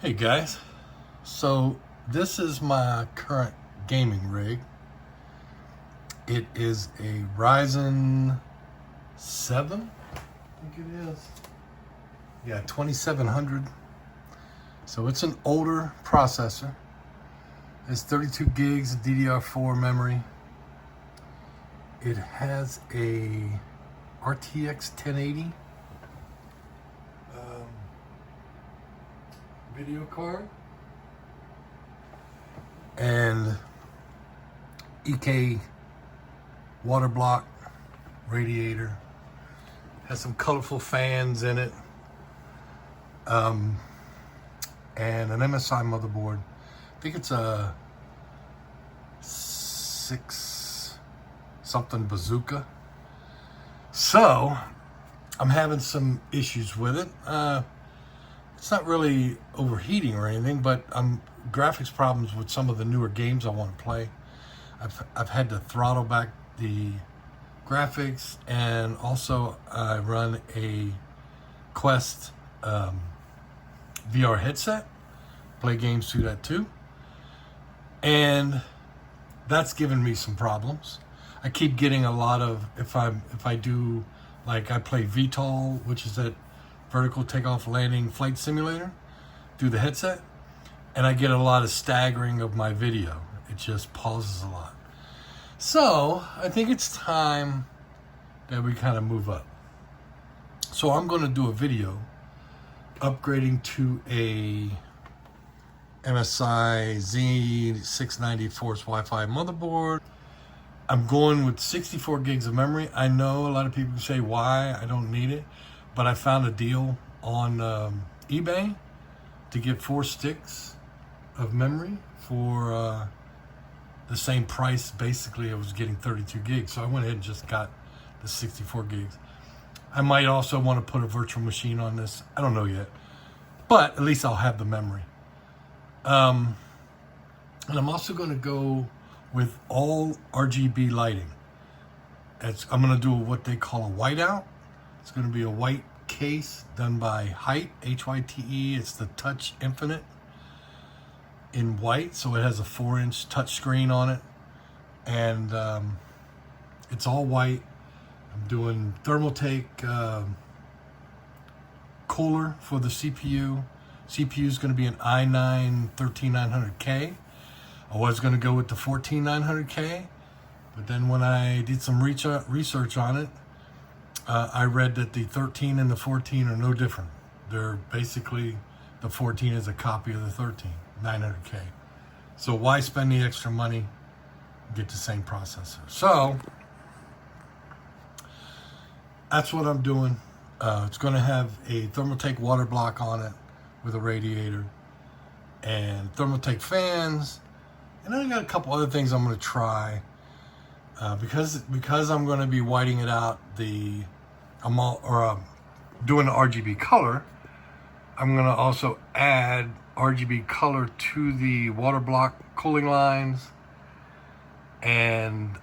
Hey guys, so this is my current gaming rig. It is a Ryzen 7, I think it is. Yeah, 2700. So it's an older processor. It's 32 gigs of DDR4 memory. It has a RTX 1080 video card and EK water block radiator. Has some colorful fans in it, and an MSI motherboard. I think it's a 6 something bazooka. So I'm having some issues with it. It's not really overheating or anything, but graphics problems with some of the newer games I want to play. I've had to throttle back the graphics, and also I run a Quest VR headset, play games through that too, and that's given me some problems. I keep getting a lot of, if I do, like I play VTOL, which is that vertical takeoff landing flight simulator, through the headset, and I get a lot of staggering of my video. It just pauses a lot. So I think it's time that we kind of move up. So I'm going to do a video upgrading to a MSI Z690 Force Wi-Fi motherboard. I'm going with 64 gigs of memory. I know a lot of people say why I don't need it, but I found a deal on eBay to get 4 sticks of memory for the same price. Basically, I was getting 32 gigs, so I went ahead and just got the 64 gigs. I might also want to put a virtual machine on this. I don't know yet, but at least I'll have the memory. And I'm also going to go with all RGB lighting. I'm going to do what they call a whiteout. It's going to be a white case done by Hyte, Hyte. It's the Touch Infinite in white, so it has a 4-inch touch screen on it, and it's all white. I'm doing Thermaltake cooler for the CPU. CPU is going to be an i9 13900K. I was going to go with the 14900K, but then when I did some research on it, I read that the 13 and the 14 are no different. They're basically, the 14 is a copy of the 13, 900K. So why spend the extra money and get the same processor? So that's what I'm doing. It's going to have a Thermaltake water block on it with a radiator and Thermaltake fans. And then I got a couple other things I'm going to try. Because I'm going to be whiting it out, doing the RGB color, I'm going to also add RGB color to the water block cooling lines, and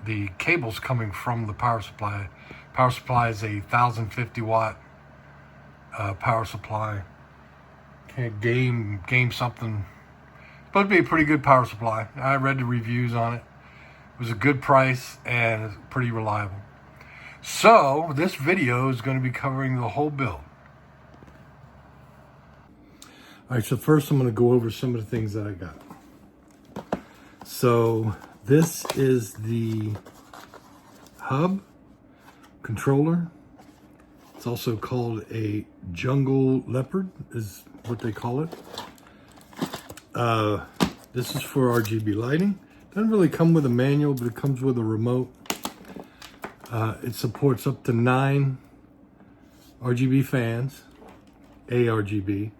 the cables coming from the power supply. Power supply is a 1050 watt power supply. Can't game something. Supposed to be a pretty good power supply. I read the reviews on it. It was a good price and it's pretty reliable. So this video is going to be covering the whole build. All right, so first I'm going to go over some of the things that I got. So this is the hub controller. It's also called a jungle leopard, is what they call it. This is for RGB lighting. Doesn't really come with a manual, but it comes with a remote. It supports up to 9 RGB fans, ARGB.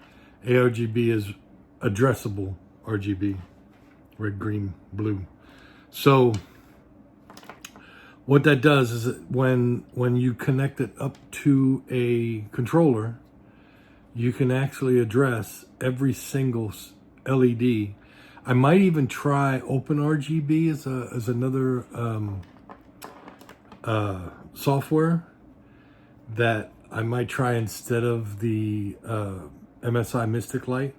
ARGB is addressable RGB, red, green, blue. So what that does is that when you connect it up to a controller, you can actually address every single LED. I might even try Open RGB as another software that I might try instead of the MSI Mystic Light,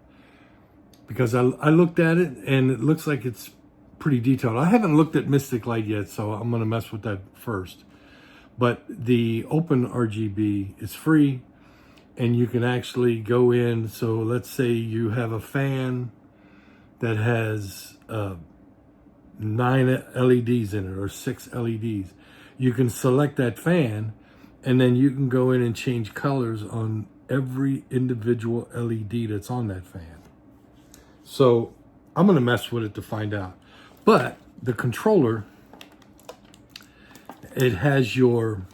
because I looked at it and it looks like it's pretty detailed. I haven't looked at Mystic Light yet, so I'm going to mess with that first. But the open RGB is free, and you can actually go in. So let's say you have a fan that has 9 LEDs in it, or 6 LEDs. You can select that fan, and then you can go in and change colors on every individual LED that's on that fan. So I'm going to mess with it to find out. But the controller, it has your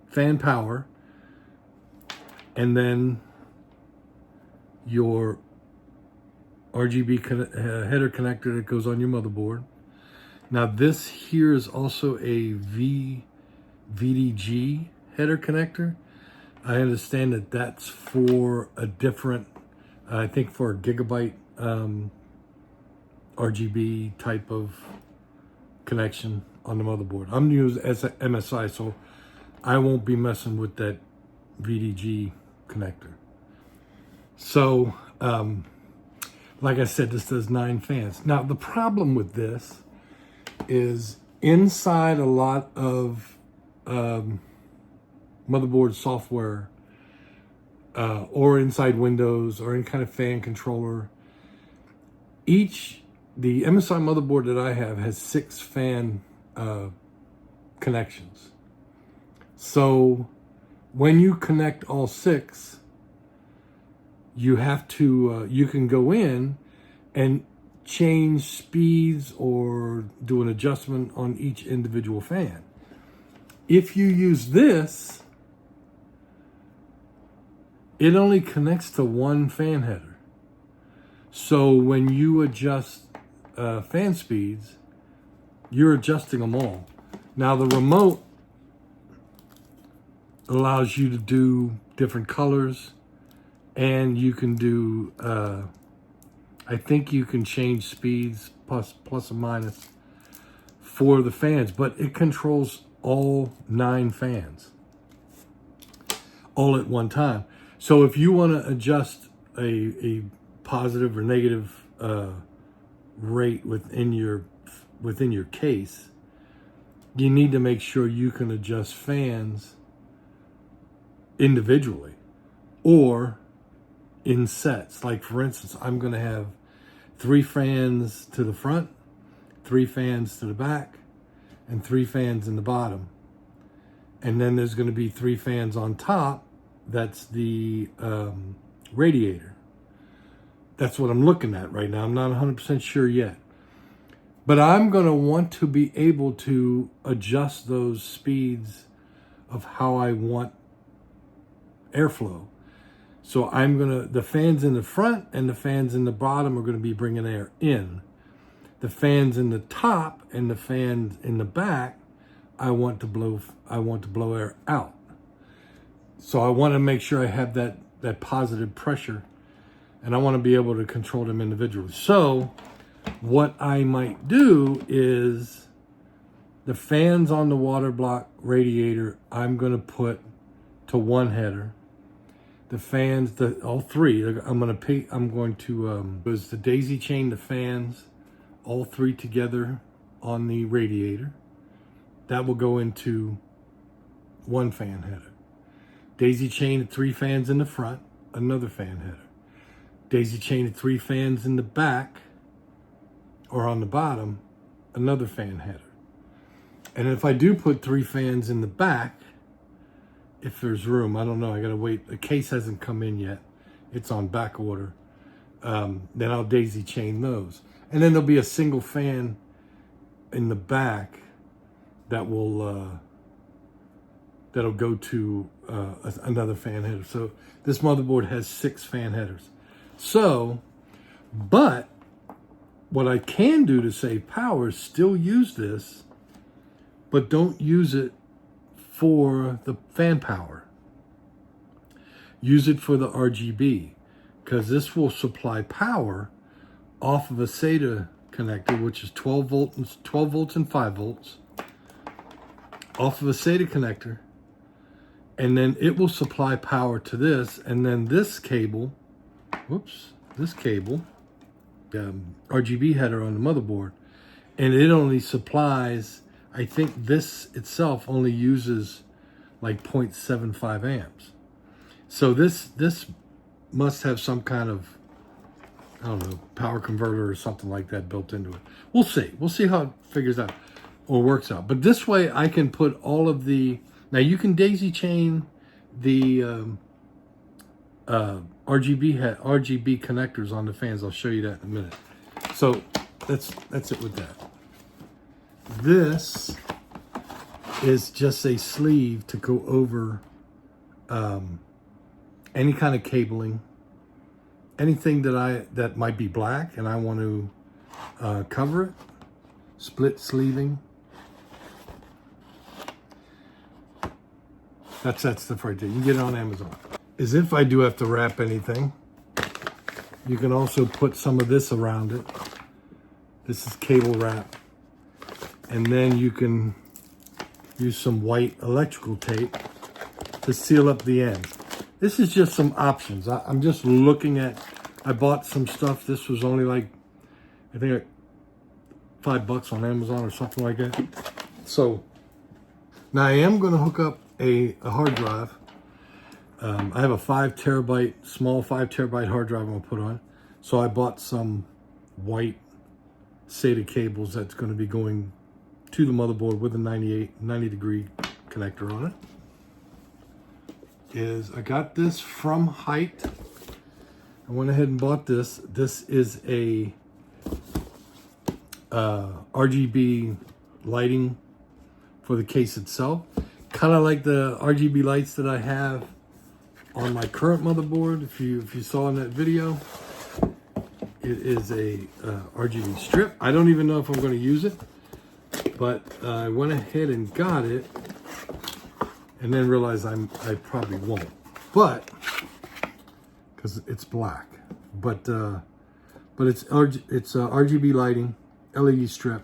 fan power, and then your RGB header connector that goes on your motherboard. Now this here is also a VDG header connector. I understand that that's for a different, I think for a gigabyte RGB type of connection on the motherboard. I'm using MSI, so I won't be messing with that VDG connector. So, like I said, this does 9 fans. Now, the problem with this is inside a lot of motherboard software, or inside Windows, or any kind of fan controller, the MSI motherboard that I have has 6 fan connections. So when you connect all 6, you have to, you can go in and change speeds or do an adjustment on each individual fan. If you use this, it only connects to 1 fan header. So when you adjust fan speeds, you're adjusting them all. Now the remote allows you to do different colors, and you can do, I think you can change speeds plus and minus for the fans, but it controls all 9 fans all at one time. So if you want to adjust a positive or negative rate within your case, you need to make sure you can adjust fans individually or in sets. Like for instance, I'm going to have 3 fans to the front, 3 fans to the back, and 3 fans in the bottom. And then there's going to be 3 fans on top. That's the radiator. That's what I'm looking at right now. I'm not 100% sure yet. But I'm going to want to be able to adjust those speeds of how I want airflow. So the fans in the front and the fans in the bottom are going to be bringing air in. The fans in the top and the fans in the back, I want to blow air out. So I want to make sure I have that positive pressure, and I want to be able to control them individually. So what I might do is the fans on the water block radiator, I'm going to put to 1 header. The fans, all 3, I'm going to the daisy chain the fans, all 3 together on the radiator. That will go into 1 fan header. Daisy chain 3 fans in the front, another fan header. Daisy chain 3 fans in the back or on the bottom, another fan header. And if I do put 3 fans in the back, if there's room, I don't know, I gotta wait. The case hasn't come in yet. It's on back order. Then I'll daisy chain those. And then there'll be a single fan in the back that will that'll go to another fan header. So this motherboard has 6 fan headers. So, but what I can do to save power is still use this, but don't use it for the fan power. Use it for the RGB, because this will supply power off of a SATA connector, which is 12 volts and 5 volts, off of a SATA connector. and then it will supply power to this, and then this cable, this cable, RGB header on the motherboard, and it only supplies, I think this itself only uses like 0.75 amps. So this must have some kind of, I don't know, power converter or something like that built into it. We'll see. We'll see how it figures out or works out. But this way I can put all of the, now you can daisy chain the RGB connectors on the fans. I'll show you that in a minute. So that's it with that. This is just a sleeve to go over any kind of cabling, anything that might be black and I want to cover it. Split sleeving. That's that stuff right there. You can get it on Amazon. As if I do have to wrap anything, you can also put some of this around it. This is cable wrap. And then you can use some white electrical tape to seal up the end. This is just some options. I'm just looking at, I bought some stuff. This was only like, I think like $5 on Amazon or something like that. So now I am going to hook up a hard drive. I have a 5 terabyte, small 5 terabyte hard drive I'm going to put on. So I bought some white SATA cables that's going to be going to the motherboard with a 90 degree connector on it. I got this from Hyte. I went ahead and bought this. This is a RGB lighting for the case itself. Kind of like the RGB lights that I have on my current motherboard. If you saw in that video, it is a RGB strip. I don't even know if I'm going to use it, but I went ahead and got it, and then realized I probably won't. But because it's black, but it's RGB lighting, LED strip,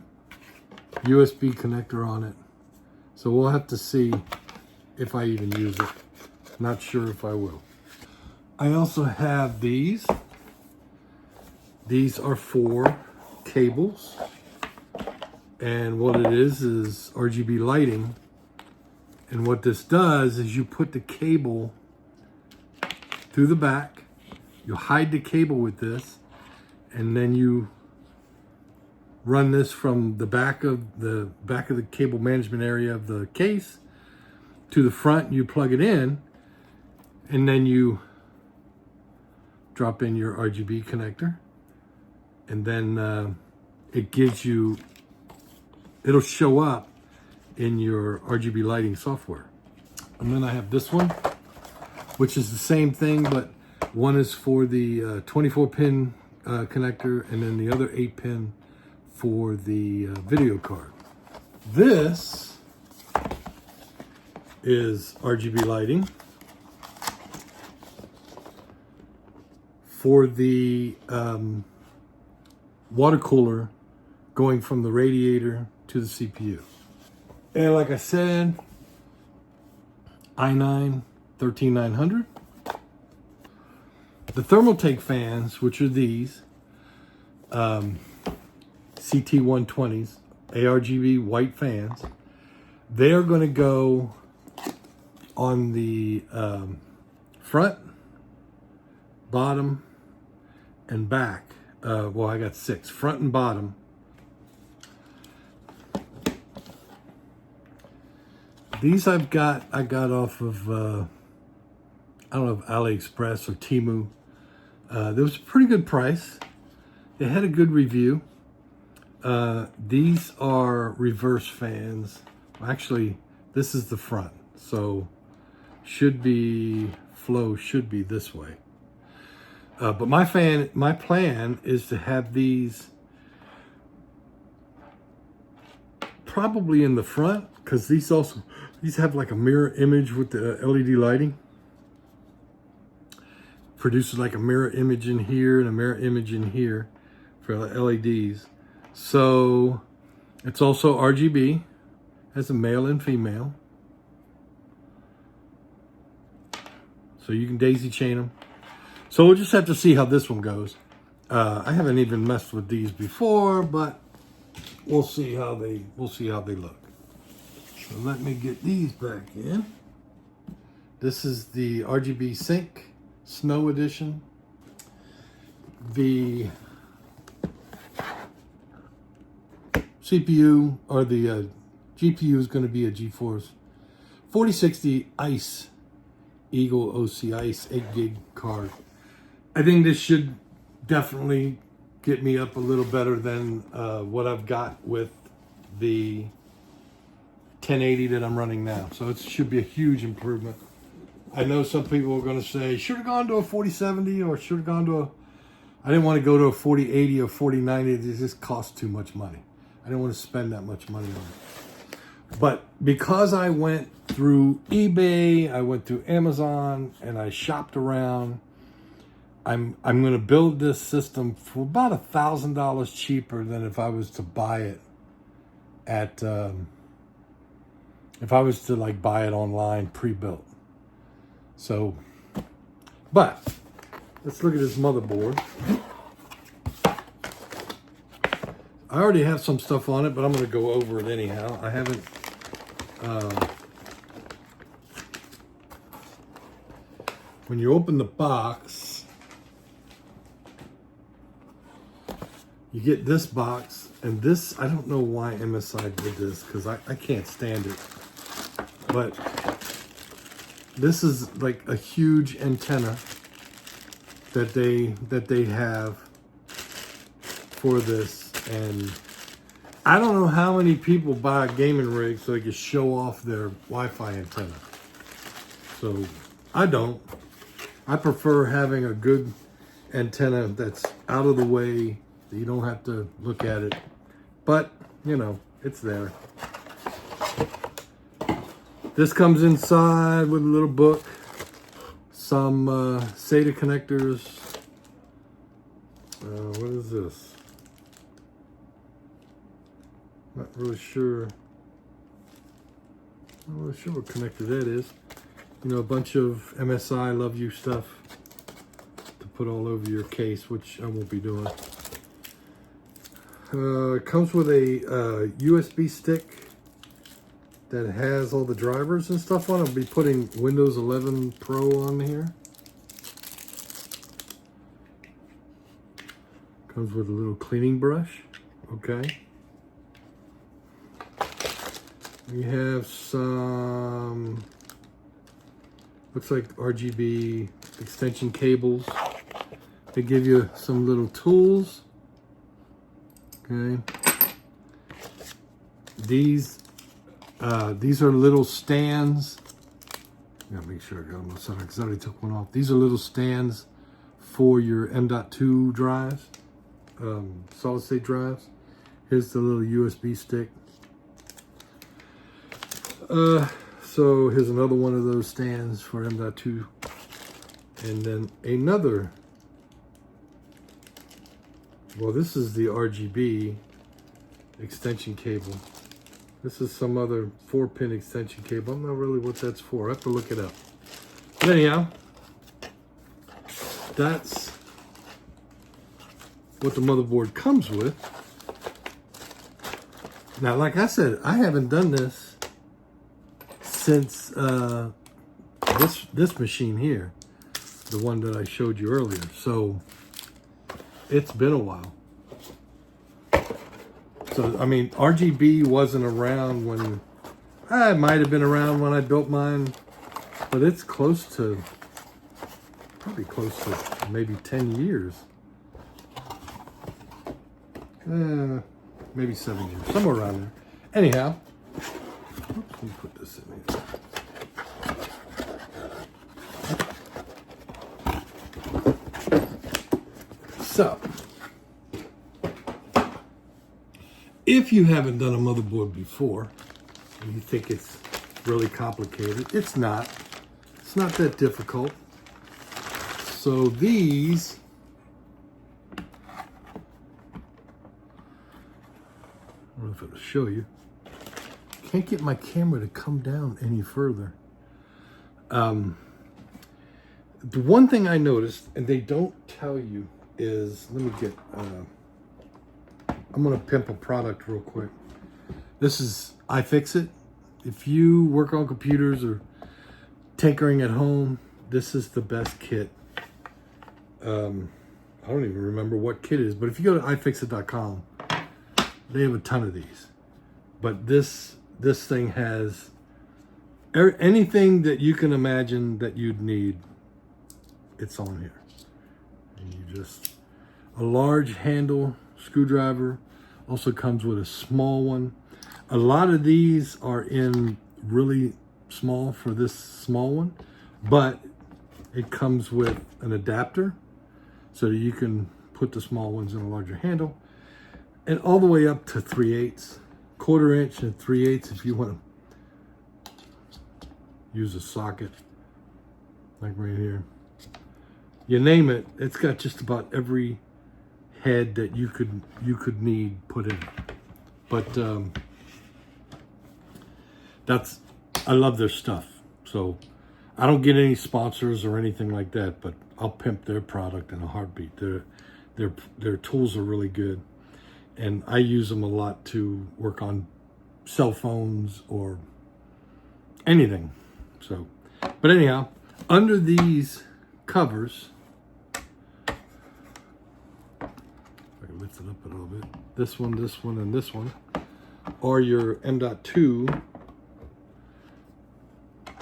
USB connector on it. So we'll have to see if I even use it. Not sure if I will. I also have these. These are 4 cables. And what it is RGB lighting. And what this does is you put the cable through the back. You hide the cable with this. And then you run this from the back of the cable management area of the case to the front. You plug it in, and then you drop in your RGB connector, and then it gives you, it'll show up in your RGB lighting software. And then I have this one, which is the same thing, but one is for the 24 pin connector, and then the other 8 pin for the video card. This is RGB lighting for the water cooler going from the radiator to the CPU. And like I said, i9 13900. The Thermaltake fans, which are these, CT120s, ARGB white fans, they are going to go on the front, bottom, and back. Well, I got 6, front and bottom. These I got off of, I don't know if AliExpress or Temu. There was a pretty good price. They had a good review. These are reverse fans. Actually, this is the front. So flow should be this way. But my plan is to have these probably in the front, because these have like a mirror image with the LED lighting. Produces like a mirror image in here and a mirror image in here for LEDs. So it's also RGB, has a male and female. So you can daisy chain them. So we'll just have to see how this one goes. I haven't even messed with these before, but we'll see how they look. So let me get these back in. This is the RGB Sync Snow Edition. The CPU or the GPU is going to be a GeForce 4060 Ice Eagle OC Ice 8 gig card. I think this should definitely get me up a little better than what I've got with the 1080 that I'm running now. So it should be a huge improvement. I know some people are going to say, should have gone to a 4070 or should have gone to a... I didn't want to go to a 4080 or 4090. It just costs too much money. I didn't want to spend that much money on it. But because I went through eBay, I went through Amazon, and I shopped around, I'm going to build this system for about $1,000 cheaper than if I was to buy it at... if I was to like buy it online pre-built. So, but let's look at this motherboard. I already have some stuff on it, but I'm going to go over it anyhow. I haven't, when you open the box, you get this box, and this, I don't know why MSI did this, because I can't stand it. But this is like a huge antenna that they have for this, and I don't know how many people buy a gaming rig so they can show off their Wi-Fi antenna. So I don't. I prefer having a good antenna that's out of the way, that you don't have to look at it. But you know, it's there. This comes inside with a little book, some SATA connectors. What is this? Not really sure. Not really sure what connector that is. You know, a bunch of MSI Love You stuff to put all over your case, which I won't be doing. It comes with a USB stick that has all the drivers and stuff on it. I'll be putting Windows 11 Pro on here. Comes with a little cleaning brush. Okay. We have some, looks like RGB extension cables. They give you some little tools. Okay. These are little stands. I gotta make sure I got them on the side because I already took one off. These are little stands for your M.2 drives, solid state drives. Here's the little USB stick. So here's another one of those stands for M.2. And then another, well, this is the RGB extension cable. This is some other 4-pin extension cable. I'm not really what that's for. I have to look it up. But anyhow, that's what the motherboard comes with. Now, like I said, I haven't done this since this machine here, the one that I showed you earlier. So it's been a while. So, I mean, RGB wasn't around when, it might have been around when I built mine, but it's close to, probably close to maybe 10 years. Maybe 7 years, somewhere around there. Anyhow, let me put this in here. So, if you haven't done a motherboard before, and you think it's really complicated, it's not. It's not that difficult. So these, I don't know if it'll show you. Can't get my camera to come down any further. The one thing I noticed, and they don't tell you, is, let me get, I'm gonna pimp a product real quick. This is iFixit. If you work on computers or tinkering at home, this is the best kit. I don't even remember what kit it is, but if you go to ifixit.com, they have a ton of these. But this thing has anything that you can imagine that you'd need. It's on here. And you just, a large handle screwdriver, also comes with a small one. A lot of these are in really small for this small one, but it comes with an adapter so that you can put the small ones in a larger handle, and all the way up to 3/8, 1/4 inch and 3/8 if you want to use a socket like right here. You name it, it's got just about every head that you could need put in. But I love their stuff. So I don't get any sponsors or anything like that, but I'll pimp their product in a heartbeat. Their tools are really good, and I use them a lot to work on cell phones or anything. So, but anyhow, under these covers, I can lift it up a little bit. This one, and this one are your M.2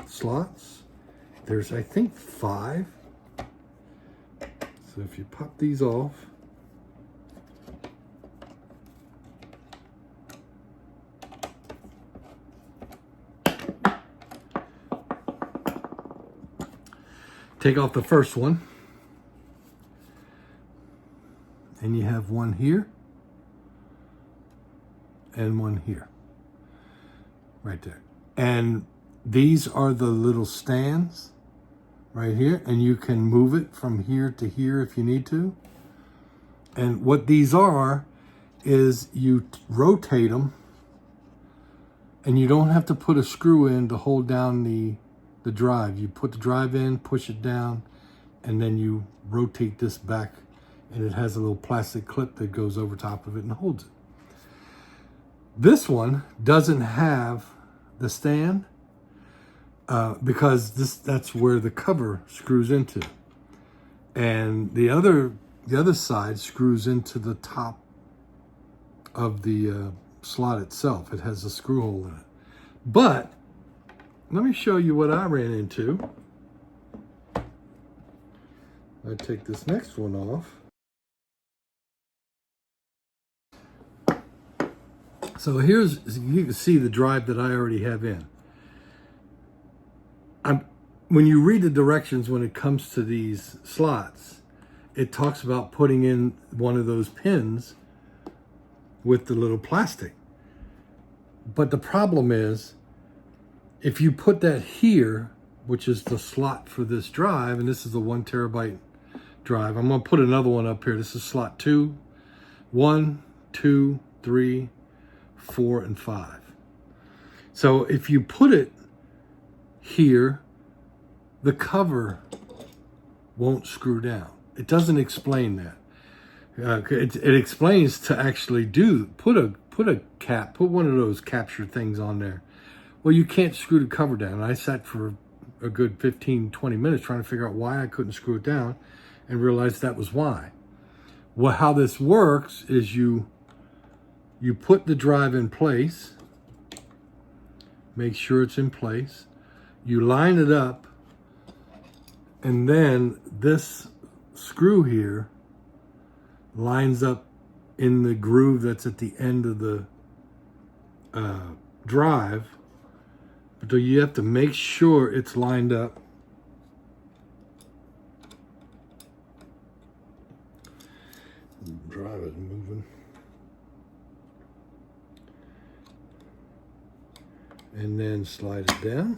slots. There's, I think, 5. So if you pop these off, take off the first one, and you have one here and one here, right there. And these are the little stands right here, and you can move it from here to here if you need to. And what these are is you rotate them, and you don't have to put a screw in to hold down the drive. You put the drive in, push it down, and then you rotate this back, and it has a little plastic clip that goes over top of it and holds it. This one doesn't have the stand because that's where the cover screws into, and the other side screws into the top of the slot itself. It has a screw hole in it. But let me show you what I ran into. I take this next one off. So here's, you can see the drive that I already have in. When you read the directions when it comes to these slots, it talks about putting in one of those pins with the little plastic. But the problem is, if you put that here, which is the slot for this drive, and this is the 1 terabyte drive. I'm gonna put another one up here. This is slot 2, 1, 2, 3, 4, and 5. So if you put it here, the cover won't screw down. It doesn't explain that. It explains to actually put one of those capture things on there. Well, you can't screw the cover down. I sat for a good 15-20 minutes trying to figure out why I couldn't screw it down, and realized that was why. Well, how this works is you put the drive in place, make sure it's in place, you line it up, and then this screw here lines up in the groove that's at the end of the drive. But you have to make sure it's lined up. Drive is moving. And then slide it down.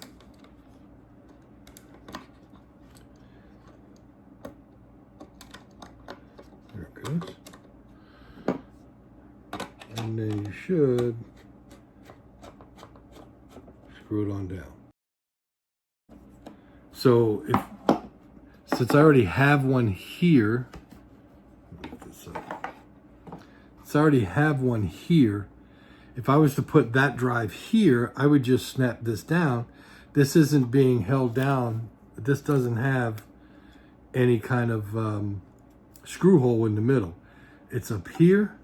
There it goes. And then you should screw it on down. So since I already have one here, since I already have one here, if I was to put that drive here, I would just snap this down. This isn't being held down. This doesn't have any kind of screw hole in the middle. It's up here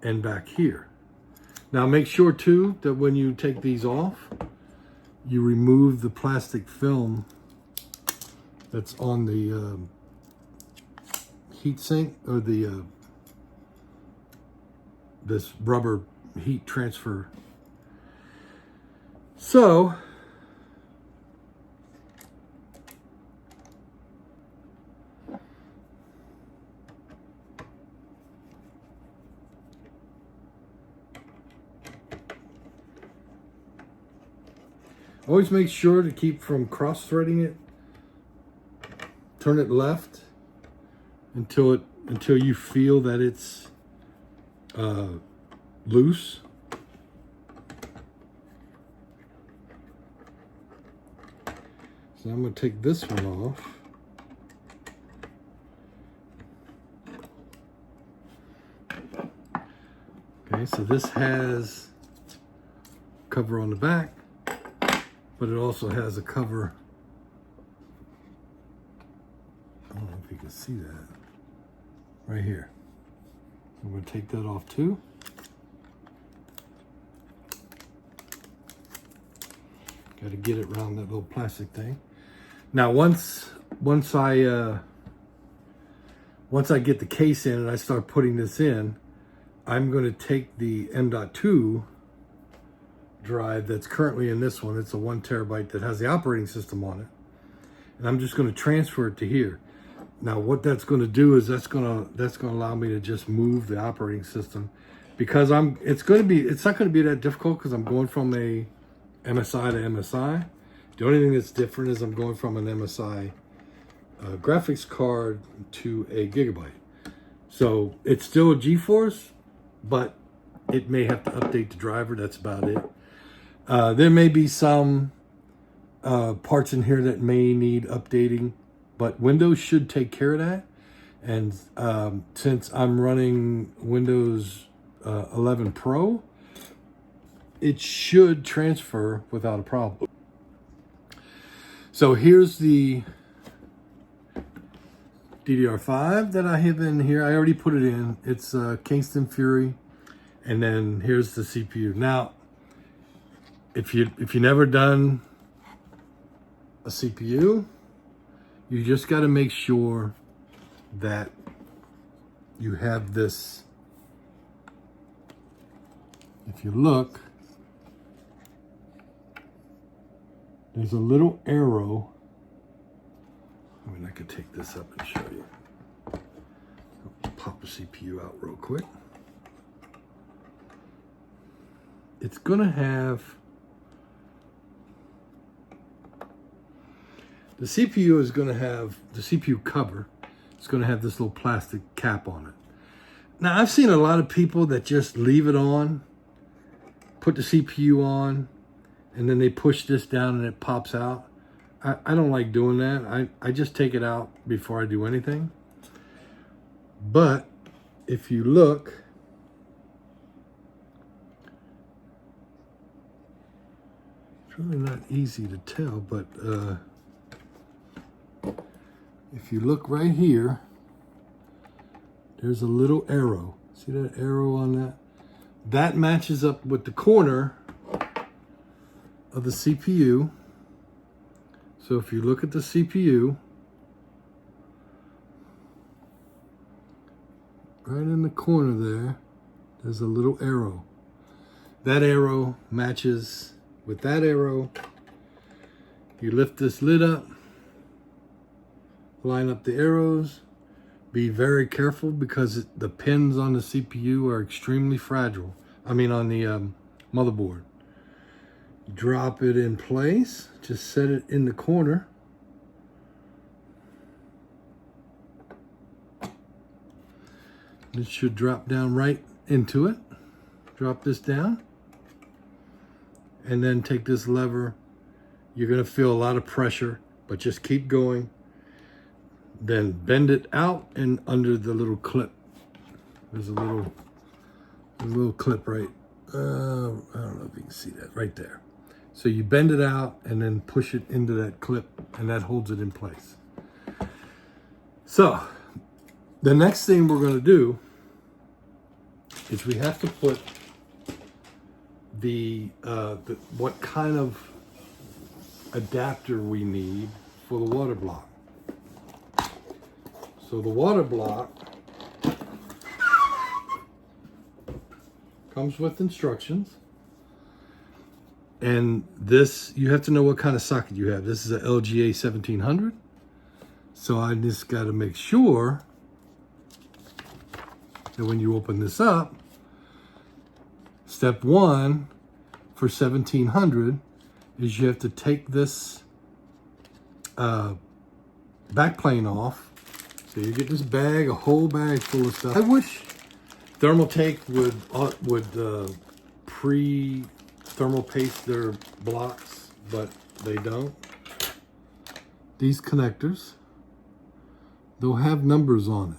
and back here. Now make sure too that when you take these off, you remove the plastic film that's on the heat sink, or the this rubber heat transfer. So always make sure to keep from cross-threading it. Turn it left until you feel that it's loose. So I'm going to take this one off. Okay, so this has cover on the back, but it also has a cover. I don't know if you can see that right here. I'm going to take that off too. Got to get it around that little plastic thing. Now once I get the case in and I start putting this in, I'm going to take the M.2 drive that's currently in this one. It's a 1 terabyte that has the operating system on it, and I'm just going to transfer it to here. Now what that's going to do is that's going to allow me to just move the operating system, because it's not going to be that difficult, because I'm going from a MSI to MSI. The only thing that's different is I'm going from an MSI graphics card to a Gigabyte. So it's still a GeForce, but it may have to update the driver. That's about it. There may be some parts in here that may need updating, but Windows should take care of that. And since I'm running Windows 11 Pro, it should transfer without a problem. So here's the DDR5 that I have in here. I already put it in. It's Kingston Fury, and then here's the CPU. Now, if you never done a CPU, you just got to make sure that you have this. If you look, there's a little arrow. I mean, I could take this up and show you. I'll pop a CPU out real quick. It's gonna have, the CPU is gonna have, the CPU cover, it's gonna have this little plastic cap on it. Now, I've seen a lot of people that just leave it on, put the CPU on, and then they push this down and it pops out. I don't like doing that. I just take it out before I do anything. But if you look, it's really not easy to tell, but if you look right here, there's a little arrow. See that arrow on that? That matches up with the corner of the CPU. So if you look at the CPU, right in the corner there, there's a little arrow. That arrow matches with that arrow. You lift this lid up, line up the arrows. Be very careful because the pins on the CPU are extremely fragile. I mean on the motherboard. Drop it in place, just set it in the corner. It should drop down right into it. Drop this down. And then take this lever. You're gonna feel a lot of pressure, but just keep going. then bend it out and under the little clip. There's a little clip right, I don't know if you can see that, right there. So you bend it out and then push it into that clip, and that holds it in place. So the next thing we're gonna do is we have to put what kind of adapter we need for the water block. So the water block comes with instructions, and this, you have to know what kind of socket you have. This is a LGA 1700. So I just got to make sure that when you open this up, step one for 1700 is you have to take this backplane off. So you get this bag, a whole bag full of stuff. I wish Thermaltake would pre-thermal paste their blocks, but they don't. These connectors, they'll have numbers on it.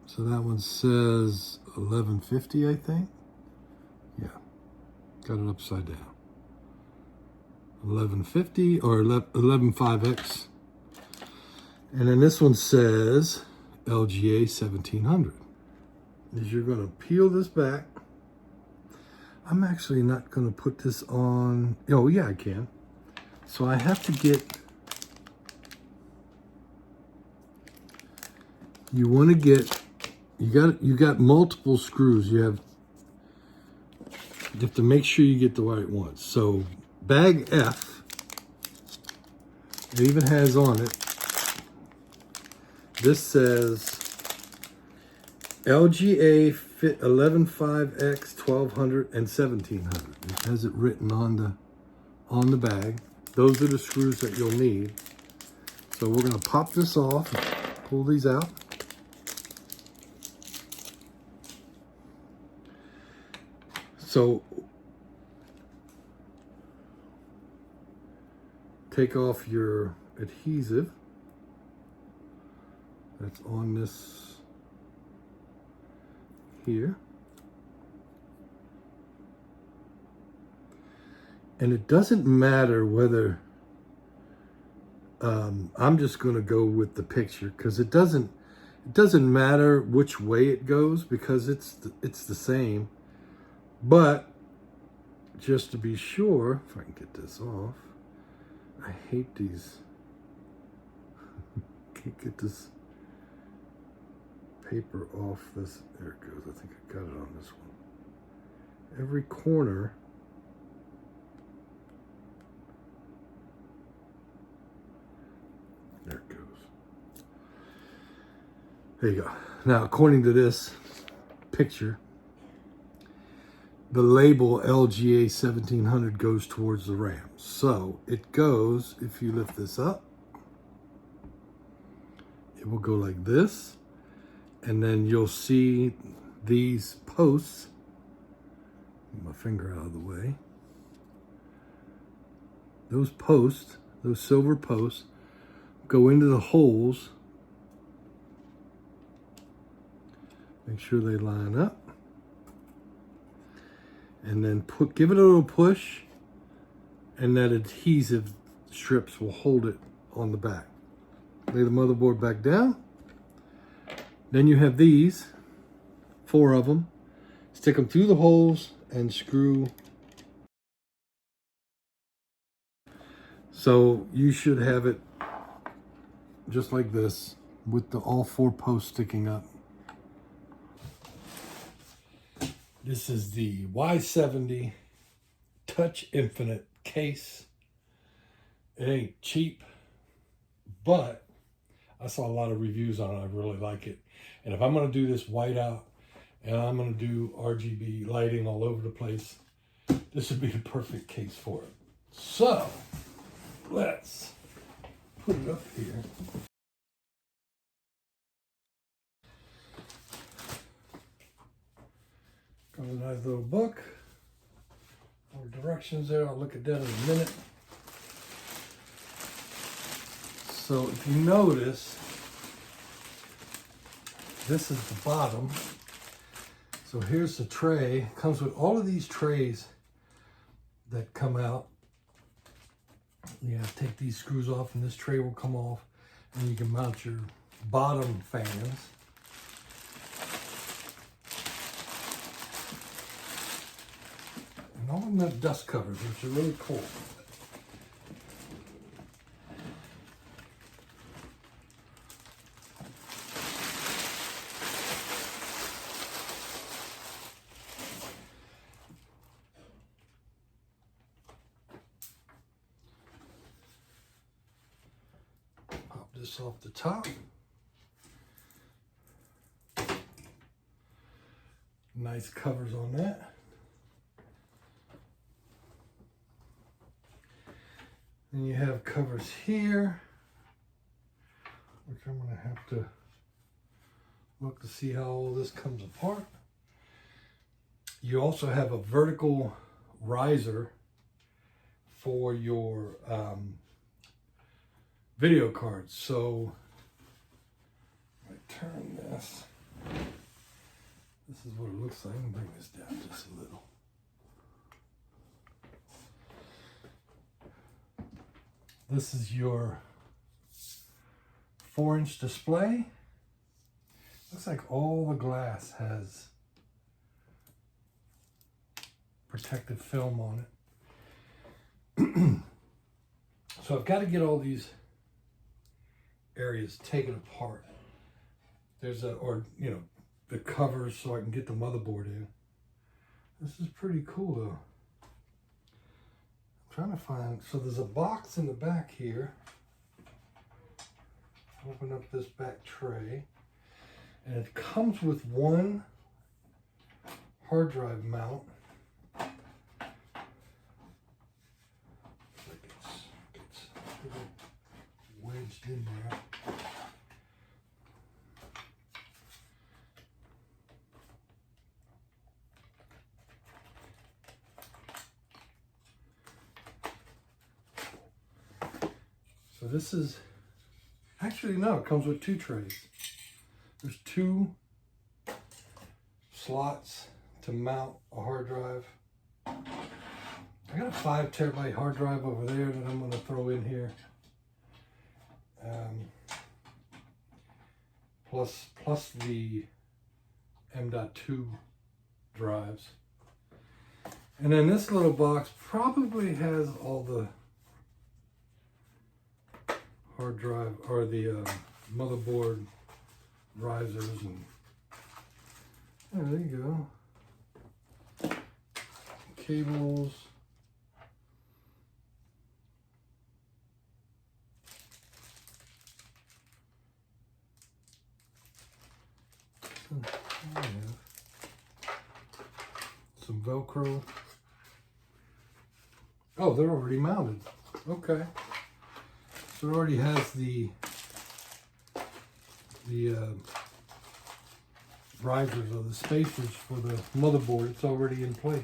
So that one says 1150, I think. Yeah, got it upside down. 1150 or 115X. And then this one says LGA 1700. Is you're going to peel this back. I'm actually not going to put this on. Oh yeah, I can. So I have to get, you want to get, you got multiple screws. You have to make sure you get the right ones. So bag F, it even has on it, this says LGA fit 115X 1200 and 1700. It has it written on the bag. Those are the screws that you'll need. So we're going to pop this off, pull these out. So take off your adhesive that's on this here. And it doesn't matter whether, I'm just going to go with the picture because it doesn't matter which way it goes because it's the same. But just to be sure, if I can get this off, I hate these. Can't get this paper off this. There it goes. I think I got it on this one. Every corner. There it goes. There you go. Now, according to this picture, the label LGA 1700 goes towards the ram. So it goes, if you lift this up, it will go like this. And then you'll see these posts, get my finger out of the way. Those posts, those silver posts, go into the holes. Make sure they line up. And then give it a little push, and that adhesive strips will hold it on the back. Lay the motherboard back down. Then you have these, 4 of them. Stick them through the holes and screw. So you should have it just like this with all 4 posts sticking up. This is the Y70 Touch Infinite case. It ain't cheap, but I saw a lot of reviews on it. I really like it. And if I'm going to do this white out and I'm going to do RGB lighting all over the place, this would be the perfect case for it. So let's put it up here. Got a nice little book. More directions there. I'll look at that in a minute. So if you notice, this is the bottom. So here's the tray. It comes with all of these trays that come out. You have to take these screws off and this tray will come off, and you can mount your bottom fans. And all of them have dust covers, which are really cool. This off the top. Nice covers on that. And you have covers here, which I'm going to have to look to see how all this comes apart. You also have a vertical riser for your video cards. So I turn this. This is what it looks like. I'm gonna bring this down just a little. This is your 4-inch display. Looks like all the glass has protective film on it. So I've got to get all these areas taken apart. There's the covers so I can get the motherboard in. This is pretty cool though. I'm trying to find, so there's a box in the back here. Open up this back tray, and it comes with one hard drive mount. It's wedged in there. So this is, actually no, it comes with 2 trays. There's 2 slots to mount a hard drive. I got a 5 terabyte hard drive over there that I'm going to throw in here. Plus the M.2 drives. And then this little box probably has all the hard drive or the motherboard risers, and there you go. Cables. Some Velcro. Oh, they're already mounted. Okay. So it already has the risers or the spacers for the motherboard. It's already in place.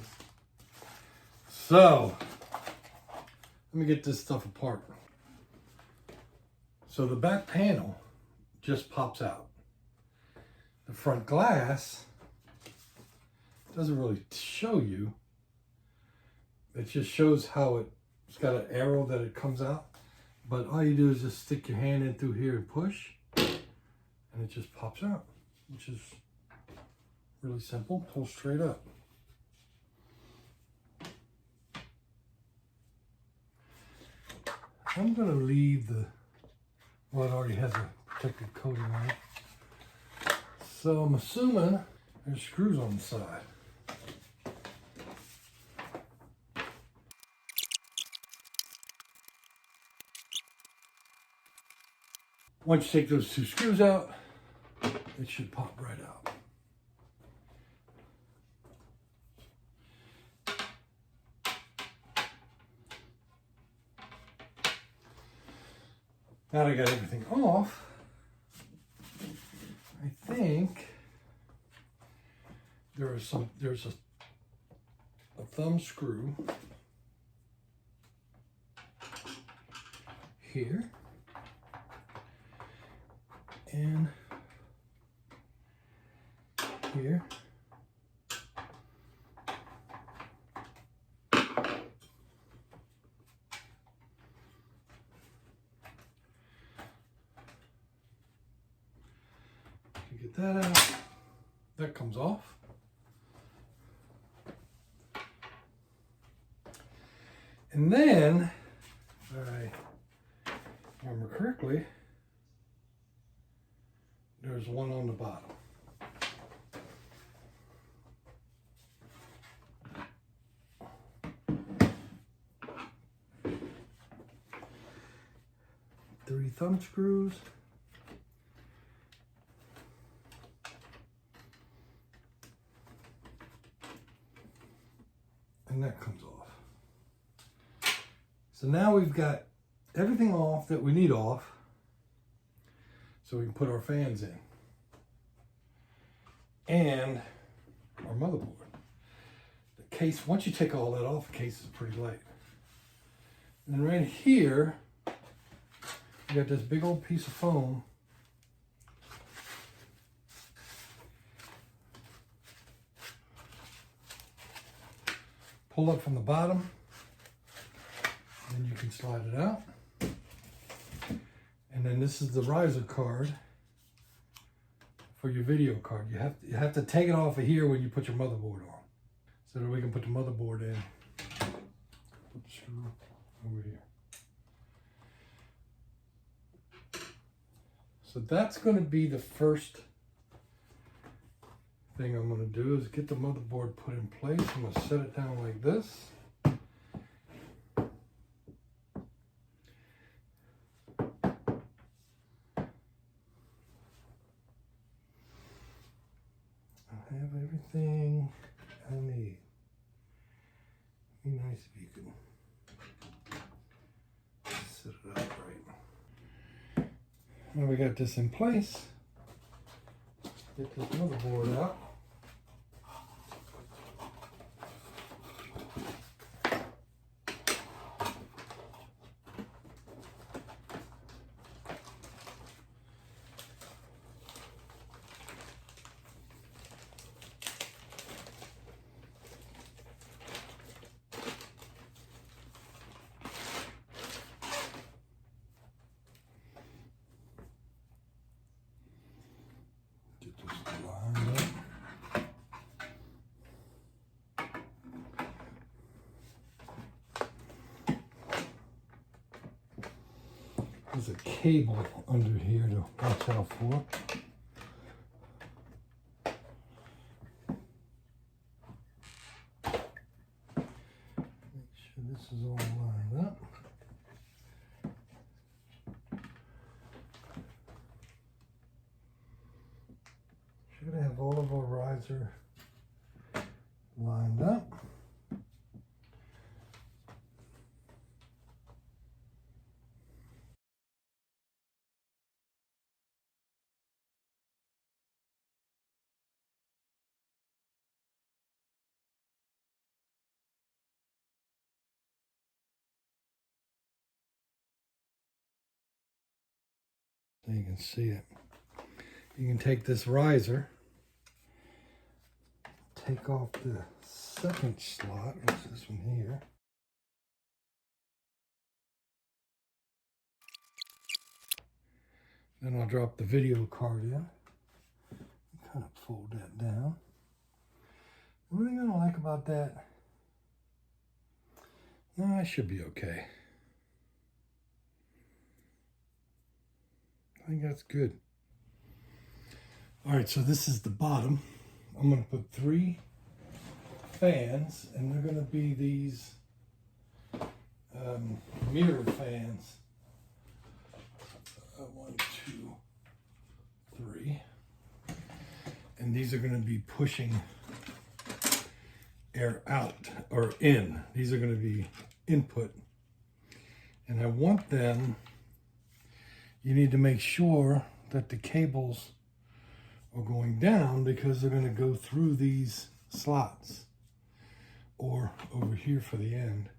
So let me get this stuff apart. So the back panel just pops out. The front glass doesn't really show you. It just shows how it's got an arrow that it comes out. But all you do is just stick your hand in through here and push, and it just pops out, which is really simple. Pull straight up. I'm going to leave well, it already has a protective coating on it. So I'm assuming there's screws on the side. Once you take those 2 screws out, it should pop right out. Now that I got everything off, I think there's a thumb screw here. And here. Get that out. That comes off. And then, if I remember correctly, there's one on the bottom. Three thumb screws. And that comes off. So now we've got everything off that we need off, so we can put our fans in. And our motherboard. The case, once you take all that off, the case is pretty light. And right here, you got this big old piece of foam. Pull up from the bottom, then you can slide it out. And then this is the riser card for your video card. You have to take it off of here when you put your motherboard on, so that we can put the motherboard in. Put the screw over here. So that's going to be the first thing I'm going to do, is get the motherboard put in place. I'm going to set it down like this. I have everything I need. Be nice if you could set it up right. Now we got this in place. Get this motherboard out. Get this lined up. There's a cable under here to watch out for. Make sure this is all lined up. Should have all of our riser lined up. So you can see it. You can take this riser, take off the second slot, which is this one here. Then I'll drop the video card in. Kind of fold that down. The only thing I don't like about that, no, I should be okay. I think that's good. All right, so this is the bottom. I'm going to put 3 fans, and they're going to be these mirror fans. 1, 2, 3. And these are going to be pushing air out or in. These are going to be input. And I want them, you need to make sure that the cables are going down, because they're going to go through these slots or over here for the end.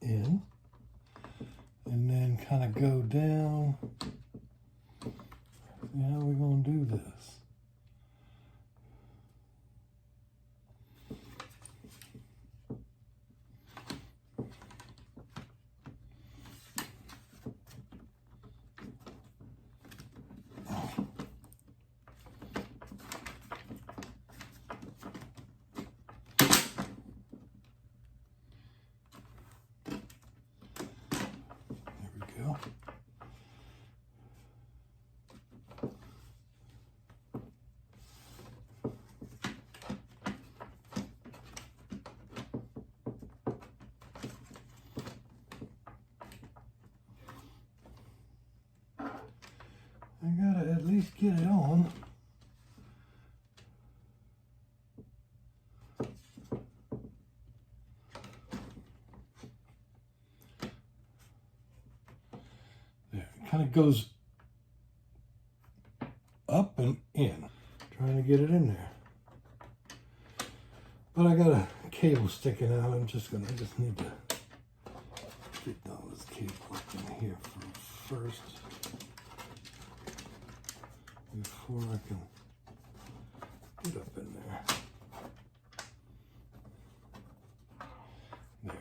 in, and then kind of go down. See how we're going to do this. Go. I gotta at least get it on. Kind of goes up and in, trying to get it in there. But I got a cable sticking out. I just need to get all this cable up in here first before I can get up in there. There.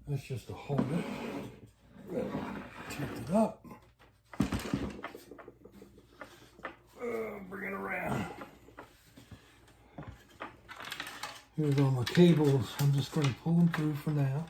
That's just to hold it. Tilt it up. Bring it around. Here's all my cables. I'm just going to pull them through for now.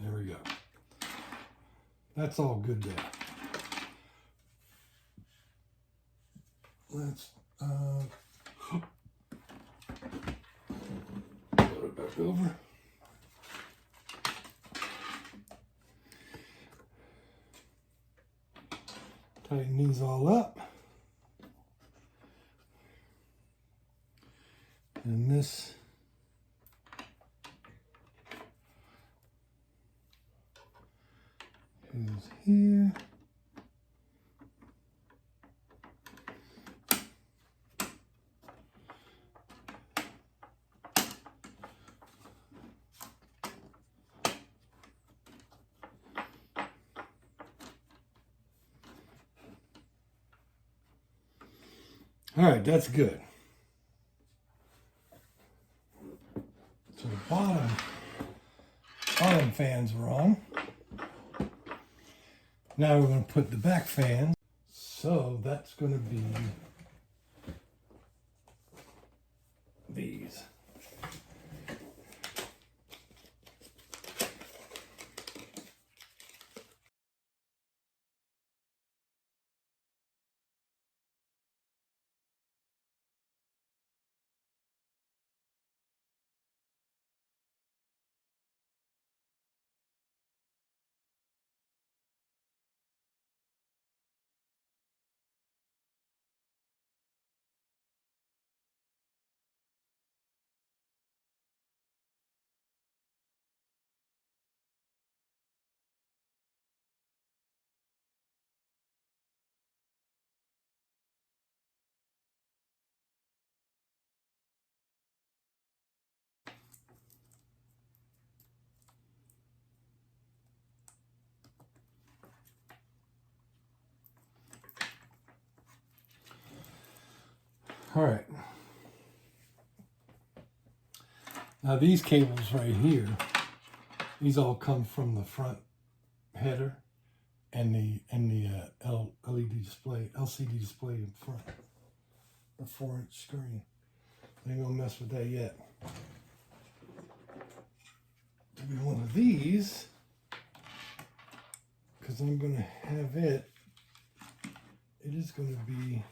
There we go. That's all good there. Let's put it back over. Tighten these all up. And this is here. All right, that's good. So the bottom fans were on. Now we're going to put the back fans. So that's going to be these. All right. Now these cables right here, these all come from the front header and the LED display, LCD display in front, the 4-inch screen. I ain't gonna mess with that yet. be one of these, because I'm going to have it is going to be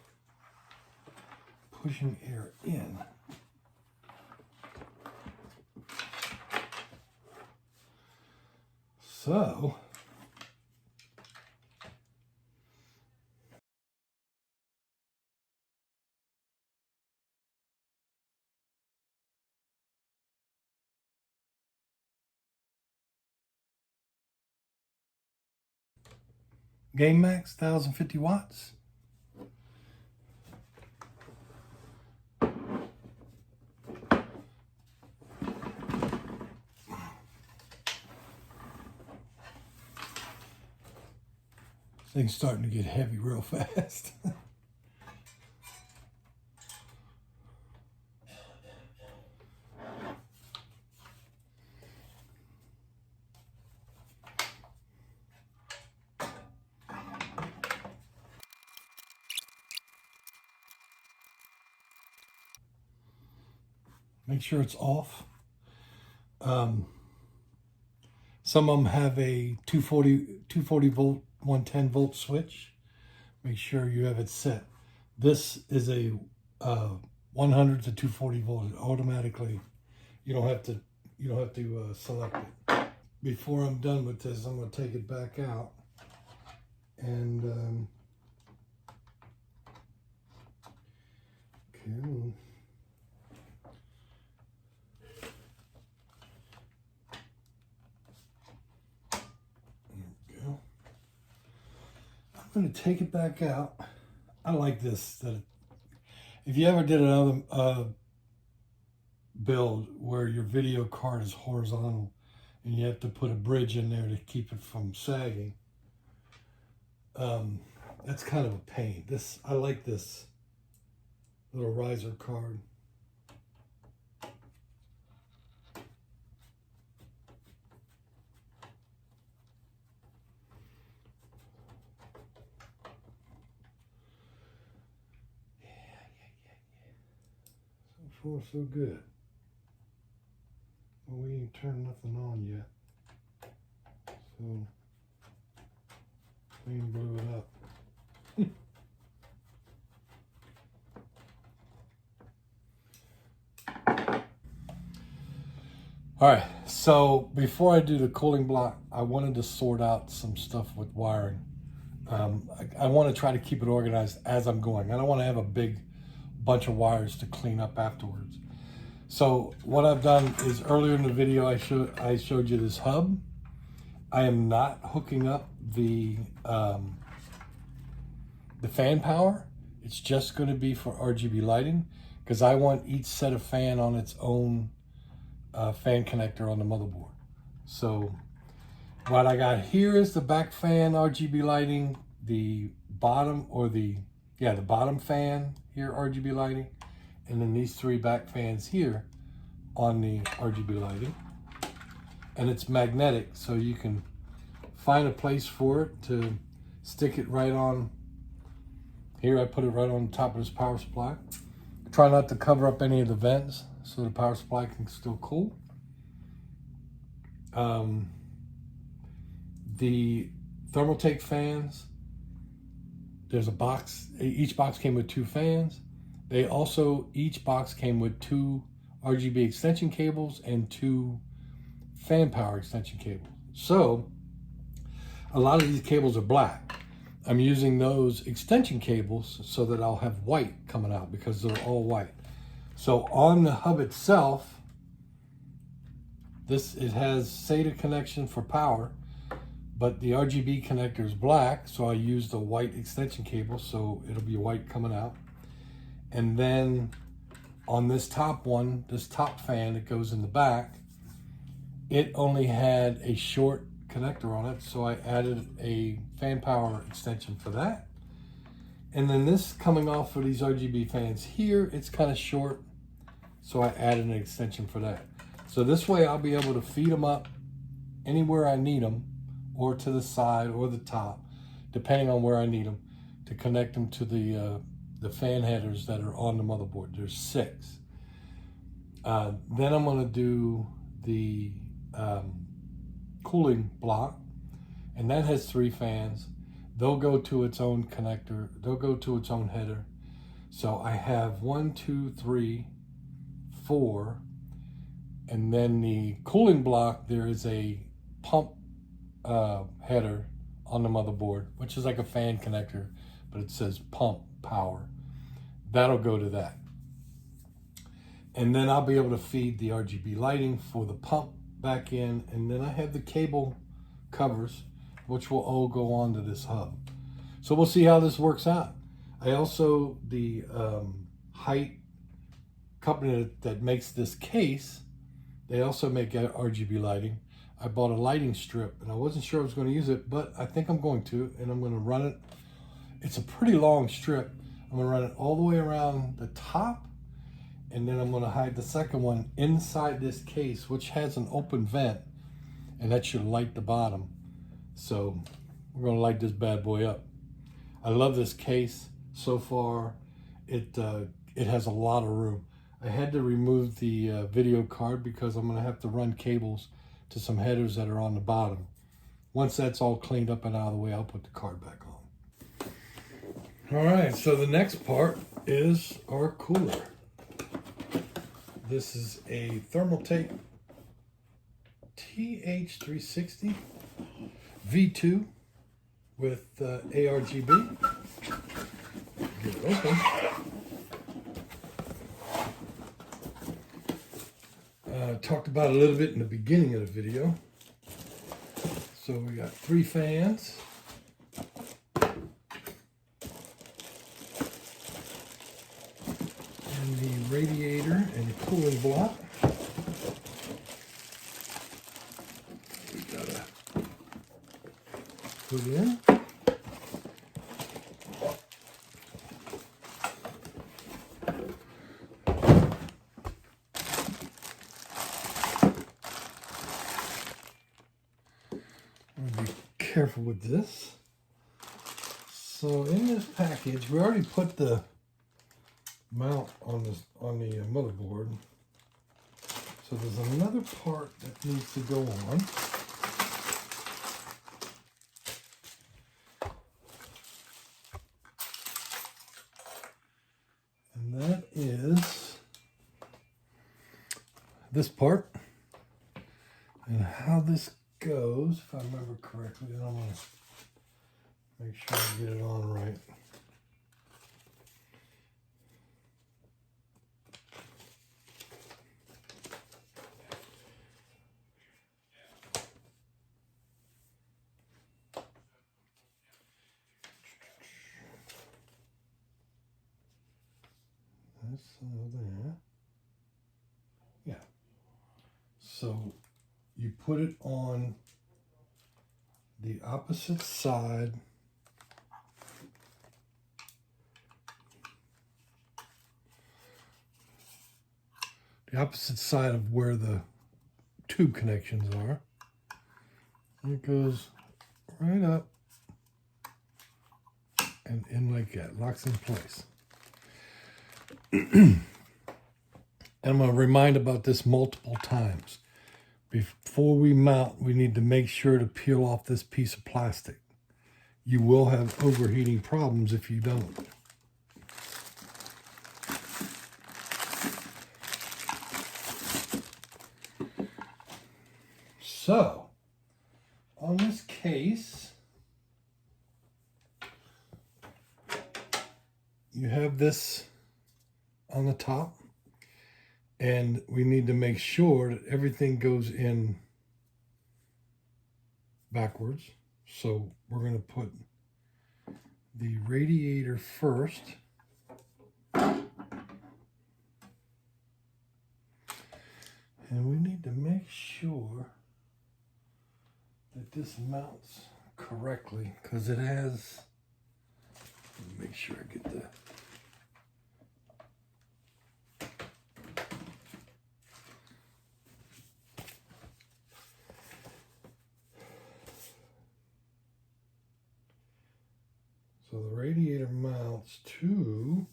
pushing air in. So, Game Max 1050 watts. Thing's starting to get heavy real fast. Make sure it's off. Some of them have a 240 volt, 110 volt switch. Make sure you have it set. This is a 100 to 240 volt. Automatically, you don't have to select it. Before I'm done with this, I'm going to take it back out and okay. I'm going to take it back out. I like this. If you ever did another build where your video card is horizontal and you have to put a bridge in there to keep it from sagging, that's kind of a pain. I like this little riser card. So far, so good. Well, we ain't turned nothing on yet. So, clean blew it up. All right, so before I do the cooling block, I wanted to sort out some stuff with wiring. I want to try to keep it organized as I'm going. I don't want to have a big bunch of wires to clean up afterwards. So what I've done is earlier in the video I showed you this hub. I am not hooking up the fan power. It's just going to be for RGB lighting because I want each set of fan on its own fan connector on the motherboard. So what I got here is the back fan RGB lighting, the bottom the bottom fan here RGB lighting, and then these three back fans here on the RGB lighting. And it's magnetic, so you can find a place for it to stick it right on. Here I put it right on top of this power supply. Try not to cover up any of the vents so the power supply can still cool. The Thermaltake fans, there's a box. Each box came with 2 fans. Each box came with 2 RGB extension cables and 2 fan power extension cables. So a lot of these cables are black. I'm using those extension cables so that I'll have white coming out because they're all white. So on the hub itself, it has SATA connection for power, but the RGB connector is black, so I used a white extension cable, so it'll be white coming out. And then on this top one, this top fan that goes in the back, it only had a short connector on it, so I added a fan power extension for that. And then this coming off of these RGB fans here, it's kind of short, so I added an extension for that. So this way I'll be able to feed them up anywhere I need them, or to the side or the top, depending on where I need them, to connect them to the fan headers that are on the motherboard. There's 6. Then I'm going to do the cooling block, and that has 3 fans. They'll go to its own connector. They'll go to its own header. So I have 1, 2, 3, 4, and then the cooling block, there is a pump header on the motherboard, which is like a fan connector, but it says pump power. That'll go to that. And then I'll be able to feed the RGB lighting for the pump back in, and then I have the cable covers, which will all go onto this hub. So we'll see how this works out. I also, the Hyte company that makes this case, they also make RGB lighting. I bought a lighting strip, and I wasn't sure I was going to use it, but I think I'm going to, and I'm going to run it. It's a pretty long strip. I'm going to run it all the way around the top, and then I'm going to hide the second one inside this case, which has an open vent, and that should light the bottom. So we're going to light this bad boy up. I love this case so far. It has a lot of room. I had to remove the video card because I'm going to have to run cables to some headers that are on the bottom. Once that's all cleaned up and out of the way, I'll put the card back on. All right, so the next part is our cooler. This is a Thermaltake TH360 V2 with ARGB. Get it open. Talked about it a little bit in the beginning of the video. So we got 3 fans. And the radiator and the cooling block. We gotta put in. Be careful with this. So in this package, we already put the mount on the motherboard. So there's another part that needs to go on. And that is this part. And how this goes, if I remember correctly, and I'm going to make sure I get it on right. That's there. Yeah. So you put it on the opposite side of where the tube connections are. And it goes right up and in like that, locks in place. And I'm going to remind about this multiple times. Before we mount, we need to make sure to peel off this piece of plastic. You will have overheating problems if you don't. So, on this case, you have this on the top. And we need to make sure that everything goes in backwards. So we're going to put the radiator first. And we need to make sure that this mounts correctly, because it has, let me make sure I get the So the radiator mounts to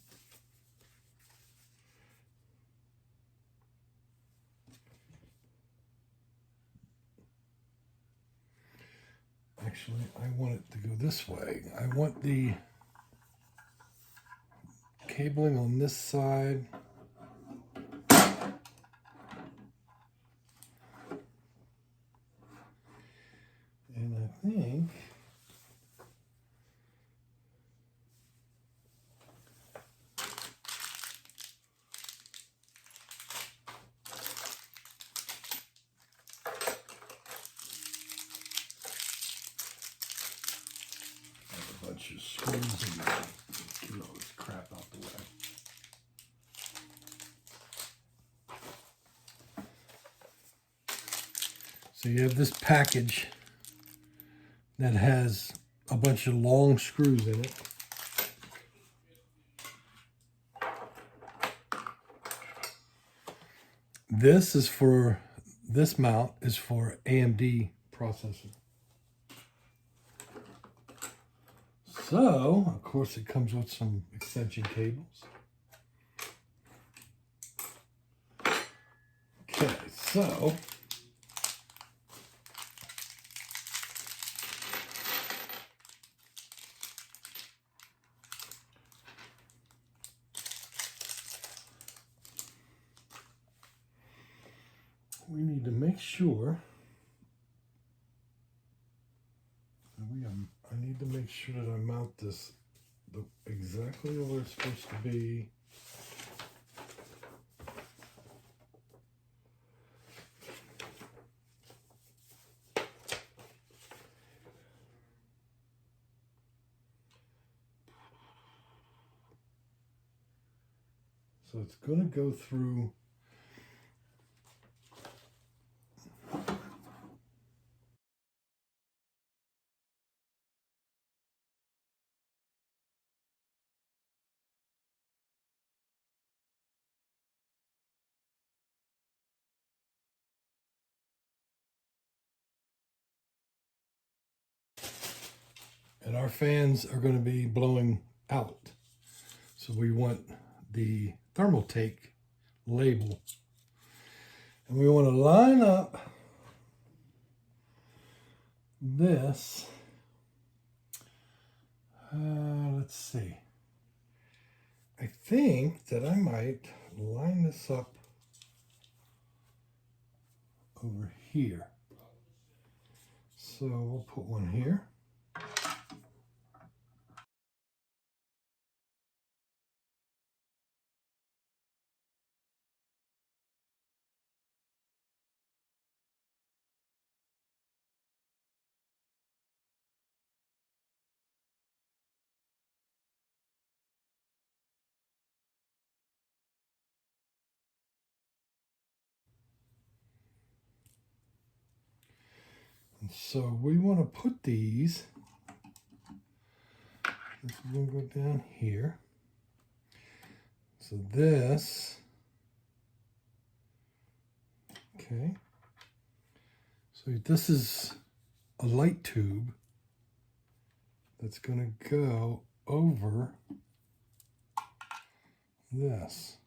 Actually, I want it to go this way. I want the cabling on this side. And I think a bunch of screws in there. Get all this crap out the way. So you have this package that has a bunch of long screws in it. This mount is for AMD processor. So, of course, it comes with some extension cables. Okay, so we need to make sure I need to make sure that I mount this exactly where it's supposed to be. So it's going to go through and our fans are going to be blowing out. So we want the Thermaltake label. And we want to line up this. Let's see. I think that I might line this up over here. So we'll put one here. And so we want to put these, this is going to go down here. So this, okay. So this is a light tube that's going to go over this.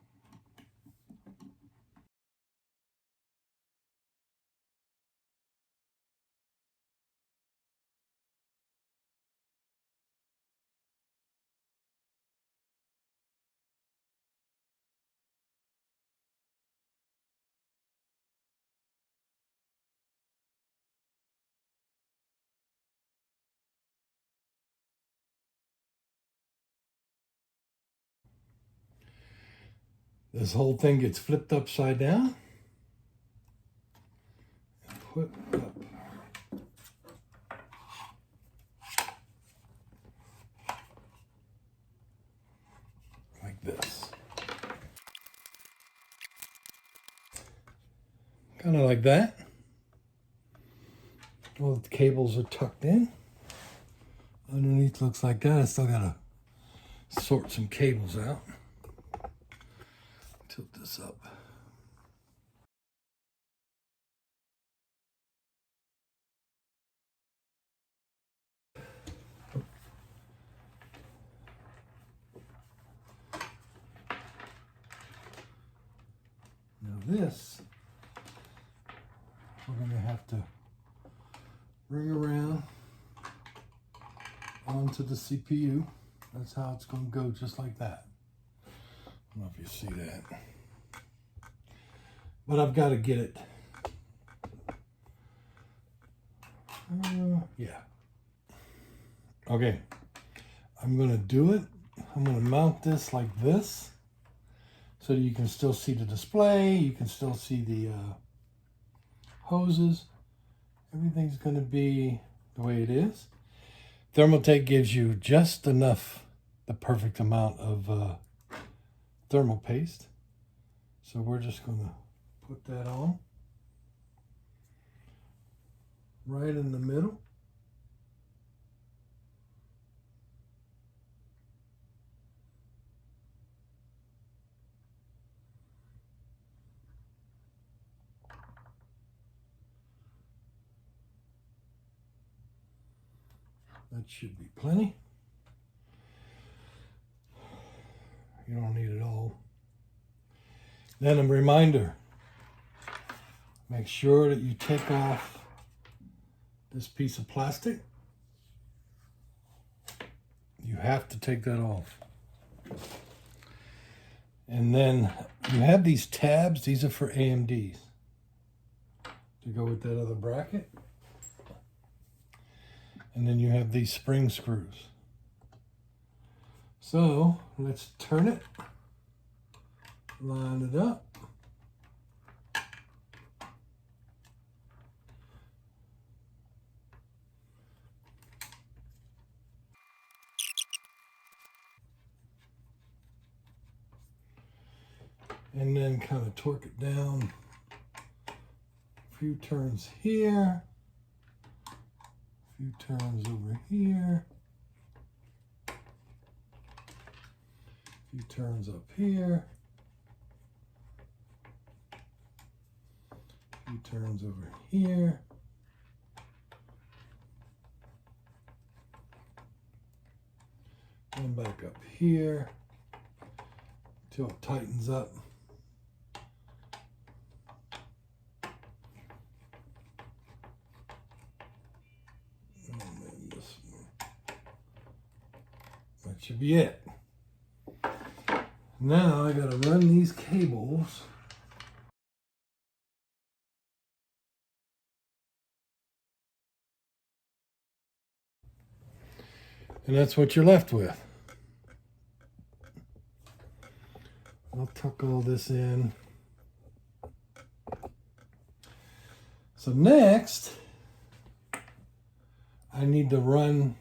This whole thing gets flipped upside down and put up. Like this. Kind of like that. All the cables are tucked in. Underneath looks like that. I still gotta sort some cables out. Tilt this up. Now this, we're gonna have to bring around onto the CPU. That's how it's going to go, just like that. I don't know if you see that. But I've got to get it. Yeah. Okay. I'm going to do it. I'm going to mount this like this so that you can still see the display. You can still see the hoses. Everything's going to be the way it is. Thermaltake gives you just enough, the perfect amount of thermal paste. So we're just going to put that on right in the middle. That should be plenty. You don't need it all. Then a reminder, make sure that you take off this piece of plastic. You have to take that off. And then you have these tabs. These are for AMDs to go with that other bracket. And then you have these spring screws. So let's turn it, line it up. And then kind of torque it down. A few turns here. A few turns over here. A few turns up here. A few turns over here. And back up here until it tightens up. That should be it. Now I gotta run these cables and that's what you're left with. I'll tuck all this in. So next, I need to run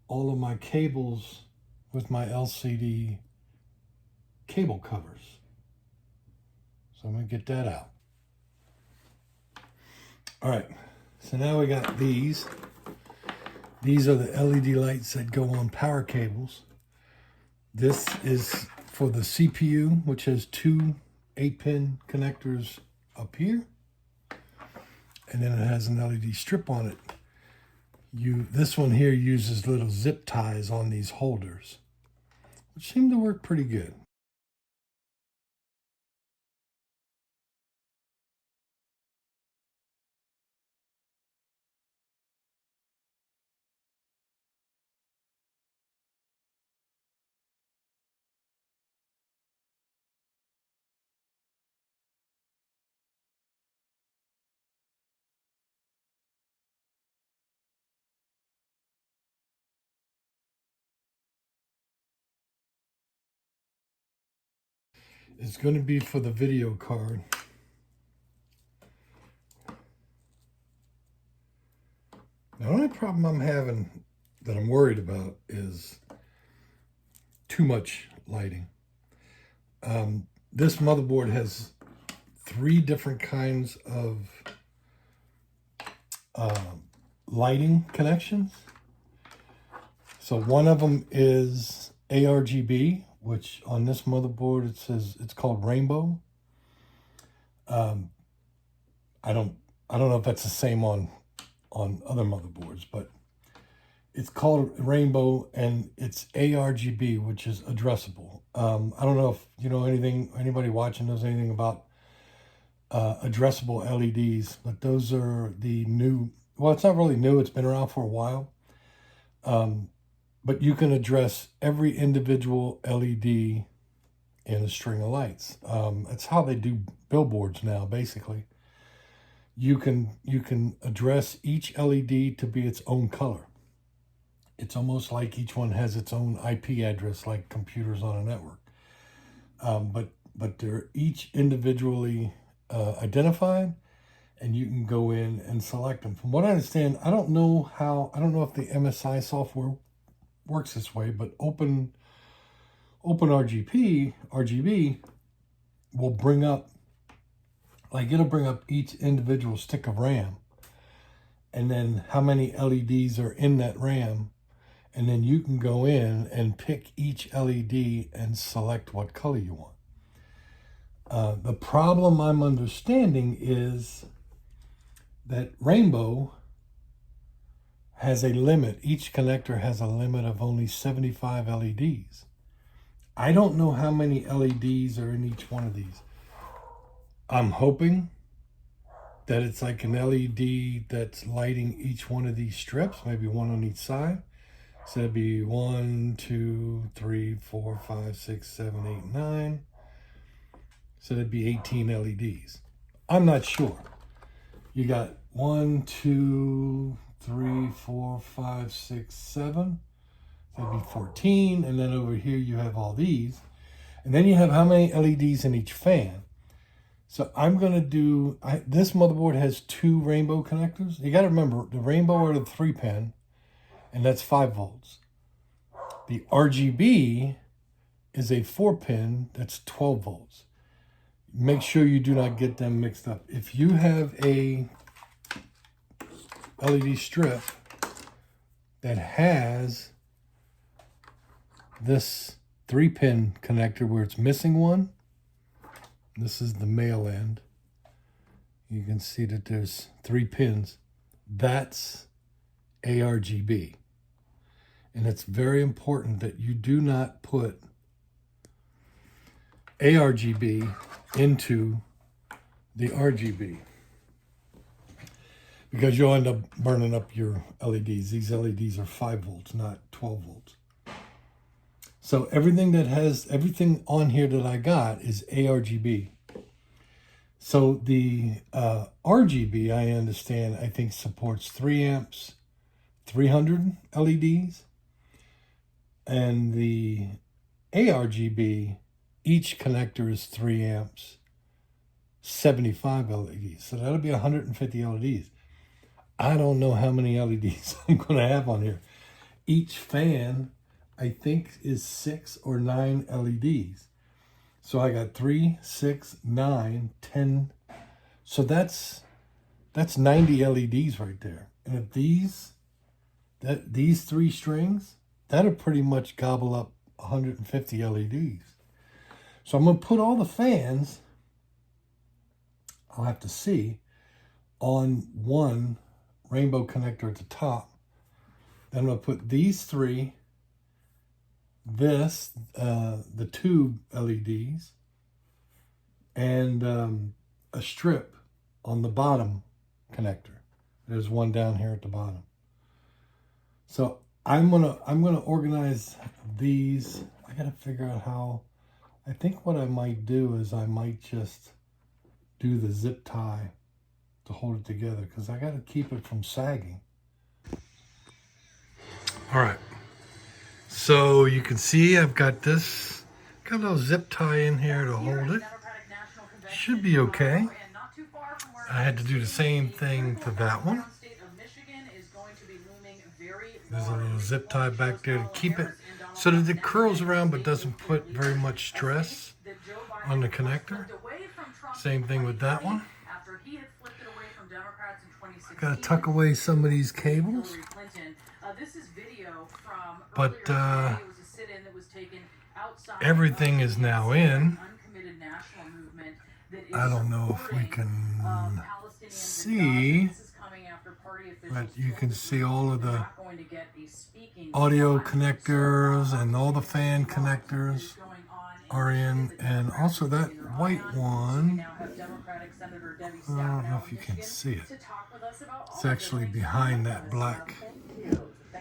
all of my cables with my LCD cable covers. So I'm going to get that out. All right, so now we got these. These are the LED lights that go on power cables. This is for the CPU, which has two 8-pin connectors up here. And then it has an LED strip on it. This one here uses little zip ties on these holders, which seem to work pretty good. It's going to be for the video card. The only problem I'm having that I'm worried about is too much lighting. This motherboard has 3 different kinds of lighting connections. So one of them is ARGB, which on this motherboard it says it's called rainbow. I don't know if that's the same on other motherboards, but it's called rainbow and it's ARGB, which is addressable. I don't know if you know anybody watching knows anything about addressable LEDs, but those are the new, well, it's not really new, it's been around for a while. But you can address every individual LED in a string of lights. That's how they do billboards now, basically. You can address each LED to be its own color. It's almost like each one has its own IP address, like computers on a network. But they're each individually identified, and you can go in and select them. From what I understand, I don't know if the MSI software works this way, but Open RGB will bring up, like, it'll bring up each individual stick of RAM, and then how many LEDs are in that RAM, and then you can go in and pick each LED and select what color you want. The problem I'm understanding is that Rainbow has a limit. Each connector has a limit of only 75 LEDs. I don't know how many LEDs are in each one of these. I'm hoping that it's like an LED that's lighting each one of these strips, maybe one on each side. So that'd be 1, 2, 3, 4, 5, 6, 7, 8, 9. So that'd be 18 LEDs. I'm not sure. You got 1, 2, 3, 4, 5, 6, 7. That'd be 14. And then over here you have all these. And then you have how many LEDs in each fan. So I'm going to do, this motherboard has 2 Rainbow connectors. You got to remember, the Rainbow are the 3-pin, and that's 5 volts. The RGB is a 4-pin, that's 12 volts. Make sure you do not get them mixed up. If you have a LED strip that has this 3-pin connector where it's missing one, this is the male end. You can see that there's 3 pins. That's ARGB. And it's very important that you do not put ARGB into the RGB, because you'll end up burning up your LEDs. These LEDs are 5 volts, not 12 volts. So everything on here that I got is ARGB. So the RGB, I understand, I think supports 3 amps, 300 LEDs. And the ARGB, each connector is 3 amps, 75 LEDs. So that'll be 150 LEDs. I don't know how many LEDs I'm going to have on here. Each fan, I think, is 6 or 9 LEDs. So I got 3, 6, 9, 10. So that's 90 LEDs right there. And if these 3 strings, that'll pretty much gobble up 150 LEDs. So I'm going to put all the fans, I'll have to see, on one Rainbow connector at the top. Then I'm going to put these 3, the tube LEDs, and a strip on the bottom connector. There's one down here at the bottom. So I'm gonna organize these. I gotta figure out how. I think what I might do is I might just do the zip tie to hold it together, because I gotta keep it from sagging. All right. So you can see I've got a little zip tie in here to hold it. Should be okay. I had to do the same thing to that one. There's a little zip tie back there to keep it so that it curls around but doesn't put very much stress on the connector. Same thing with that one. I gotta tuck away some of these cables. But everything is now in. I don't know if we can see, but you can see all of the audio connectors and all the fan connectors are in, and also that white one, I don't know if you can see it. It's actually behind that black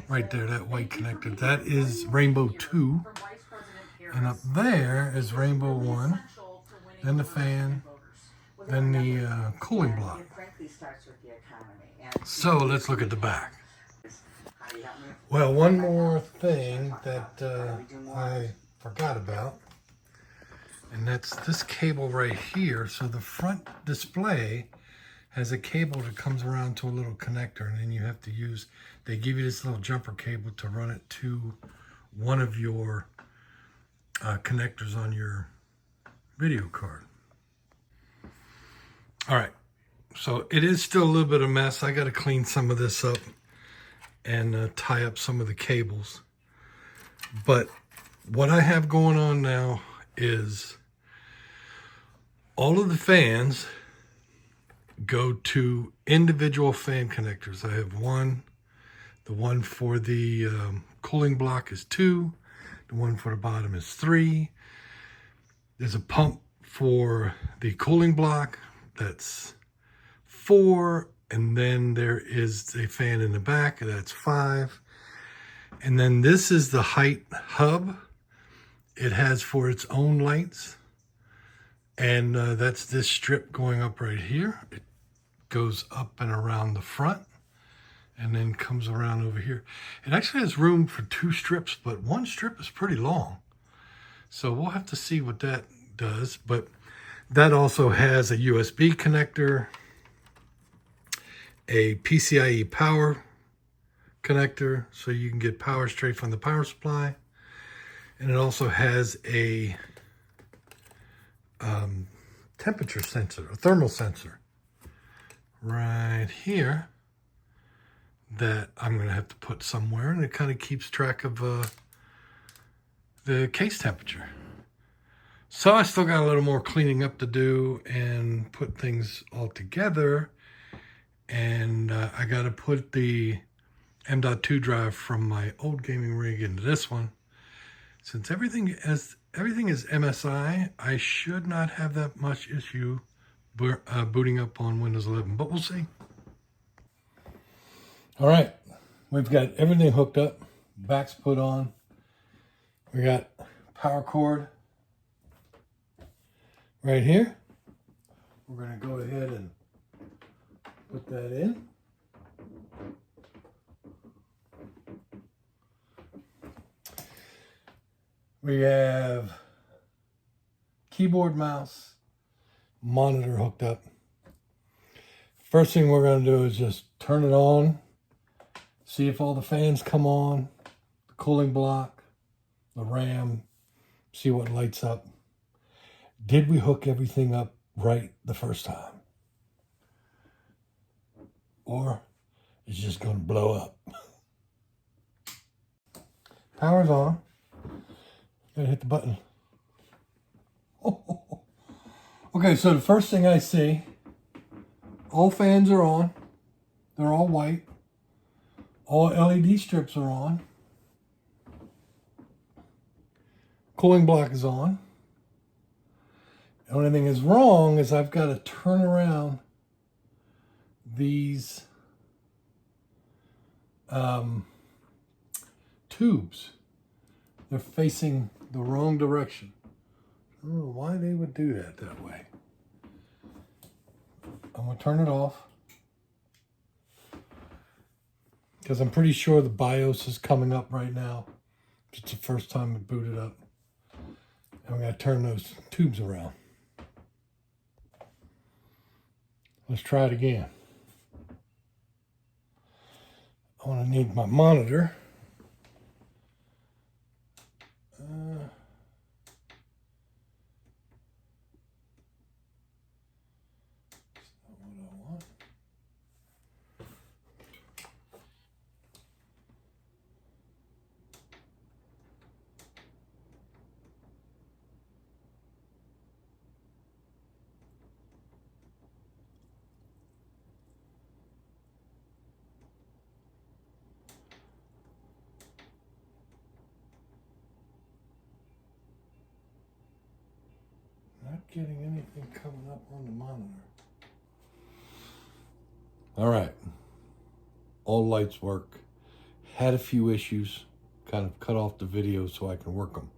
right there, that white connector. That is Rainbow 2. And up there is Rainbow 1. Then the fan. Then the cooling block. So let's look at the back. Well, one more thing that I forgot about, and that's this cable right here. So the front display has a cable that comes around to a little connector, and then you have to use, they give you this little jumper cable to run it to one of your connectors on your video card. All right, so it is still a little bit of a mess. I got to clean some of this up and tie up some of the cables. But what I have going on now is all of the fans go to individual fan connectors. I have one. The one for the cooling block is 2. The one for the bottom is 3. There's a pump for the cooling block. That's 4. And then there is a fan in the back. That's 5. And then this is the Hyte hub. It has for its own lights. And that's this strip going up right here. It goes up and around the front and then comes around over here. It actually has room for 2 strips, but one strip is pretty long. So we'll have to see what that does. But that also has a USB connector, a PCIe power connector, so you can get power straight from the power supply. And it also has a temperature sensor, a thermal sensor right here that I'm going to have to put somewhere, and it kind of keeps track of the case temperature. So I still got a little more cleaning up to do and put things all together. And I got to put the M.2 drive from my old gaming rig into this one. Since everything is MSI, I should not have that much issue booting up on Windows 11, but we'll see. All right, we've got everything hooked up, back's put on. We got power cord right here. We're going to go ahead and put that in. We have keyboard, mouse, monitor hooked up. First thing we're going to do is just turn it on, see if all the fans come on, the cooling block, the RAM, see what lights up. Did we hook everything up right the first time? Or it's just going to blow up? Power's on. Gotta hit the button. Oh. Okay, so the first thing I see, all fans are on. They're all white. All LED strips are on. Cooling block is on. The only thing is wrong is I've got to turn around these tubes. They're facing the wrong direction. I don't know why they would do that way. I'm going to turn it off because I'm pretty sure the BIOS is coming up right now. It's the first time it booted up. And I'm going to turn those tubes around. Let's try it again. I want to need my monitor. Not getting anything coming up on the monitor. All right. All lights work. had a few issues, kind of cut off the video so I can work them.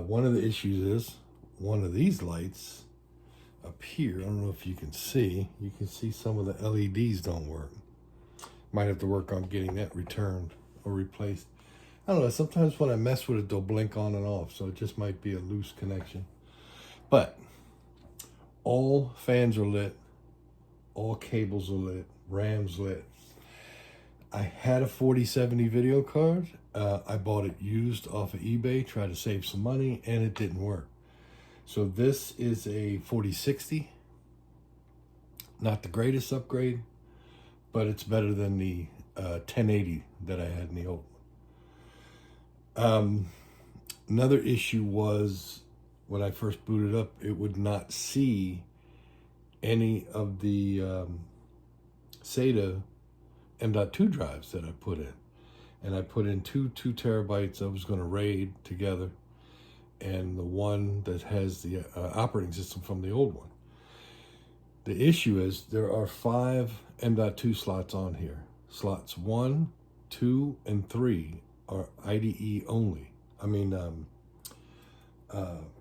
One of the issues is one of these lights up here. I don't know if you can see. You can see some of the LEDs don't work. Might have to work on getting that returned or replaced. I don't know. Sometimes when I mess with it, they'll blink on and off. So it just might be a loose connection. But all fans are lit. All cables are lit. RAM's lit. I had a 4070 video card. I bought it used off of eBay, tried to save some money, and it didn't work. So this is a 4060. Not the greatest upgrade, but it's better than the 1080 that I had in the old one. Another issue was when I first booted up, it would not see any of the SATA M.2 drives that I put in. And I put in two 2 terabytes I was going to RAID together, and the one that has the operating system from the old one. The issue is there are 5 M.2 slots on here. Slots 1, 2, and 3 are IDE only. I mean,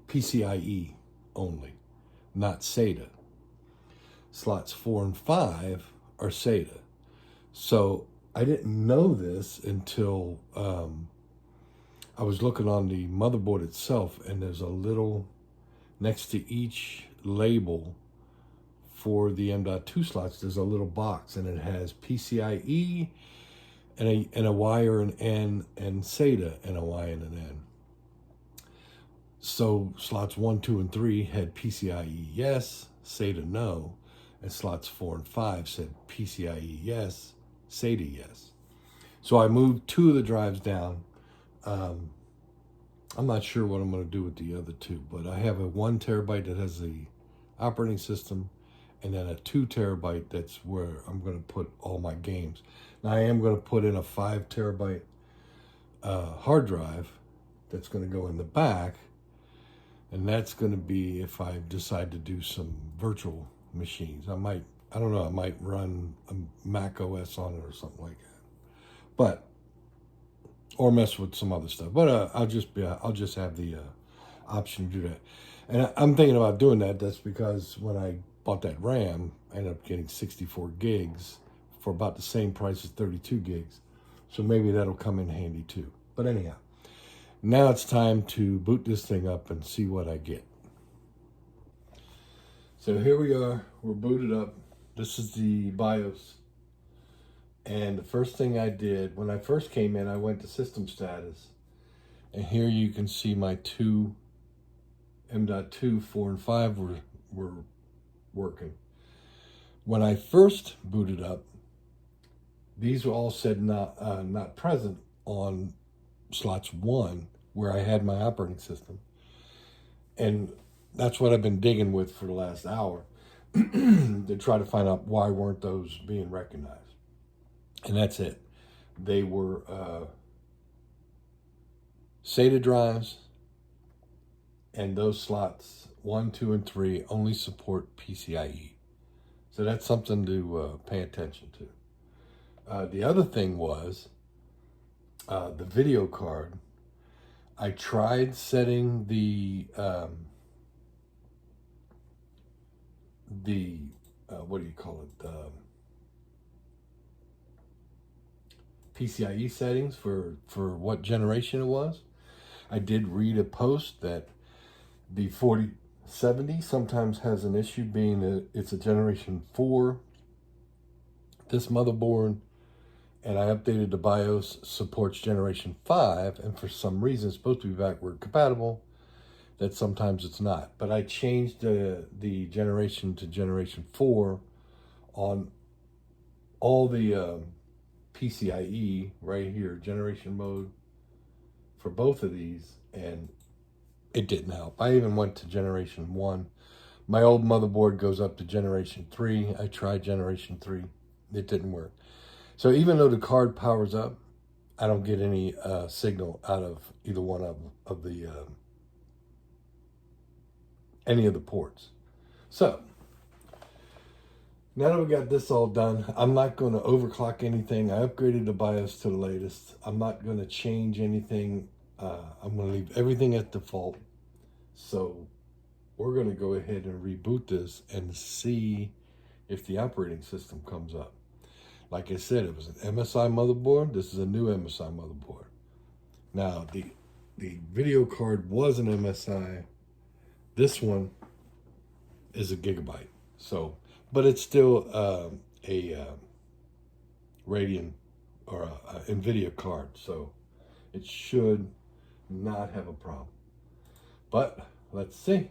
PCIe only, not SATA. Slots 4 and 5 are SATA. So I didn't know this until I was looking on the motherboard itself, and there's a little, next to each label for the M.2 slots, there's a little box, and it has PCIe and a Y or an N, and SATA and a Y and an N. So slots 1, 2, and 3 had PCIe yes, SATA no, and slots 4 and 5 said PCIe yes, SATA yes. So I moved 2 of the drives down. I'm not sure what I'm going to do with the other 2, but I have a 1 terabyte that has the operating system, and then a 2 terabyte that's where I'm going to put all my games. Now I am going to put in a 5 terabyte hard drive that's going to go in the back, and that's going to be if I decide to do some virtual machines. I don't know, I might run a Mac OS on it or something like that. But, or mess with some other stuff. But I'll just have the option to do that. And I'm thinking about doing that. That's because when I bought that RAM, I ended up getting 64 gigs for about the same price as 32 gigs. So maybe that'll come in handy too. But anyhow, now it's time to boot this thing up and see what I get. So here we are, we're booted up. This is the BIOS. And the first thing I did, when I first came in, I went to system status. And here you can see my 2 M.2, 4 and 5 were working. When I first booted up, these were all said not present on slots 1, where I had my operating system. And that's what I've been digging with for the last hour to try to find out why weren't those being recognized. And that's it. They were SATA drives, and those slots 1, 2, and 3 only support PCIe. So that's something to pay attention to. The other thing was the video card. I tried setting the what do you call it? PCIe settings for what generation it was. I did read a post that the 4070 sometimes has an issue, being that it's a generation 4. This motherboard, and I updated the BIOS, supports generation 5, and for some reason it's supposed to be backward compatible, that sometimes it's not. But I changed the generation to generation 4 on all the PCIe right here, generation mode for both of these, and it didn't help. I even went to generation 1. My old motherboard goes up to generation 3. I tried generation 3. It didn't work. So even though the card powers up, I don't get any signal out of either one of the any of the ports. So Now that we got this all done, I'm not going to overclock anything. I upgraded the BIOS to the latest. I'm not going to change anything. I'm going to leave everything at default. So we're going to go ahead and reboot this and see if the operating system comes up. Like I said, it was an MSI motherboard. This is a new MSI motherboard. Now, the video card was an MSI. This one is a gigabyte. So, but it's still a Radeon or a NVIDIA card. So it should not have a problem. But let's see.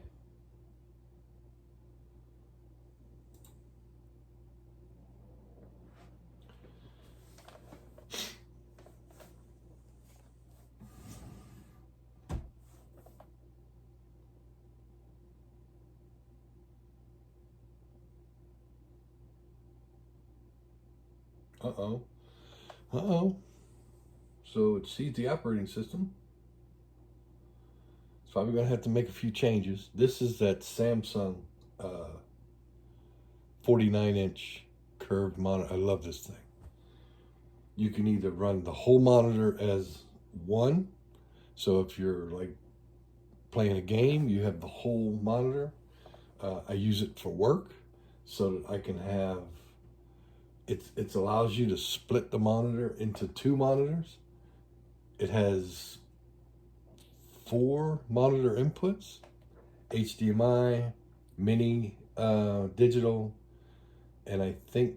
Uh-oh. So it sees the operating system. It's probably going to have to make a few changes. This is that Samsung 49-inch curved monitor. I love this thing. You can either run the whole monitor as one. So if you're like playing a game, you have the whole monitor. I use it for work so that I can have it allows you to split the monitor into two monitors. It has 4 monitor inputs, HDMI, mini digital, and I think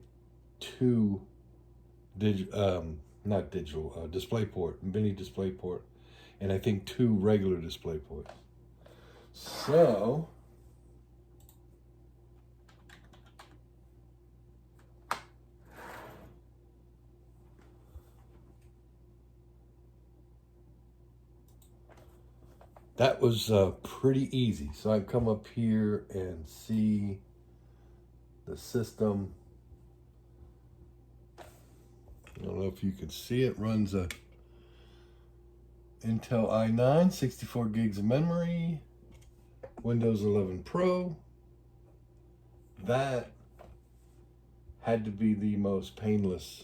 2 DisplayPort, mini DisplayPort, and I think 2 regular DisplayPorts. So that was pretty easy. So I come up here and see the system. I don't know if you can see it. Runs a Intel i9, 64 gigs of memory, Windows 11 Pro. That had to be the most painless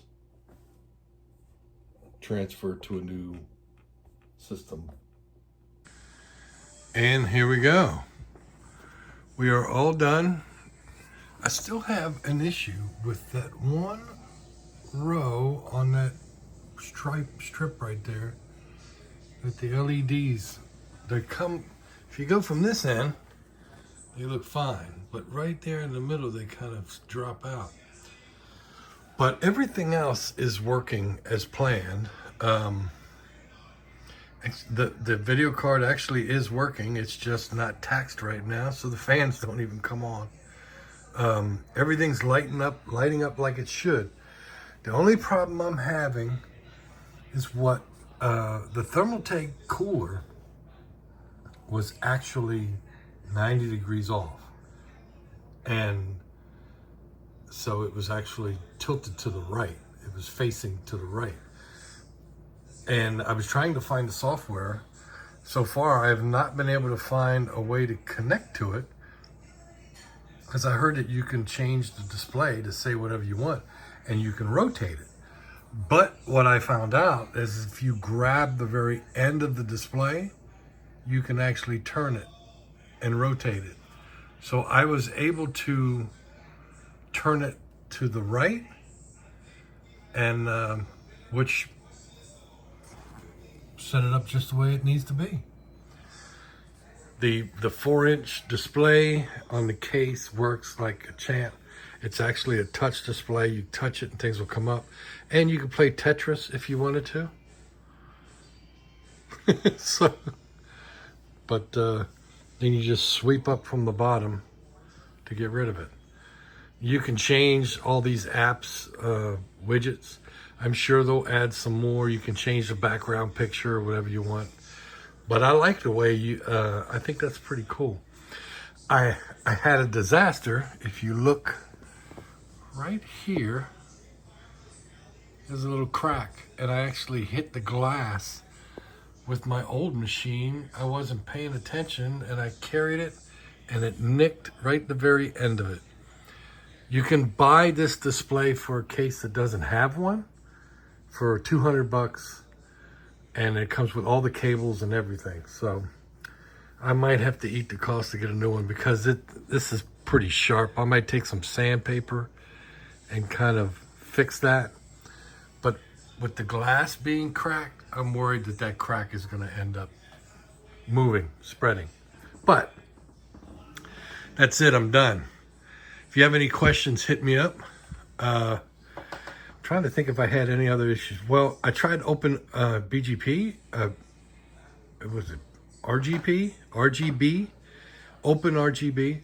transfer to a new system. And here we go. We are all done. I still have an issue with that one row on that strip right there. That the LEDs, they come, if you go from this end, they look fine. But right there in the middle, they kind of drop out. But everything else is working as planned. The video card actually is working. It's just not taxed right now, so the fans don't even come on. Everything's lighting up like it should. The only problem I'm having is what the Thermaltake cooler was actually 90 degrees off, and so it was actually tilted to the right. It was facing to the right. And I was trying to find the software. So far, I have not been able to find a way to connect to it, because I heard that you can change the display to say whatever you want, and you can rotate it. But what I found out is if you grab the very end of the display, you can actually turn it and rotate it. So I was able to turn it to the right, and which set it up just the way it needs to be. The 4-inch display on the case works like a champ. It's actually a touch display. You touch it and things will come up. And you can play Tetris if you wanted to. So, but then you just sweep up from the bottom to get rid of it. You can change all these apps, widgets. I'm sure they'll add some more. You can change the background picture or whatever you want. But I like the way you, I think that's pretty cool. I had a disaster. If you look right here, there's a little crack, and I actually hit the glass with my old machine. I wasn't paying attention, and I carried it, and it nicked right the very end of it. You can buy this display for a case that doesn't have one for 200 bucks, and it comes with all the cables and everything. So I might have to eat the cost to get a new one because this is pretty sharp. I might take some sandpaper and kind of fix that. But with the glass being cracked, I'm worried that that crack is going to end up moving, spreading. But that's it, I'm done. If you have any questions, hit me up. I'm trying to think if I had any other issues. Well, I tried to open BGP. Was it RGB, open RGB,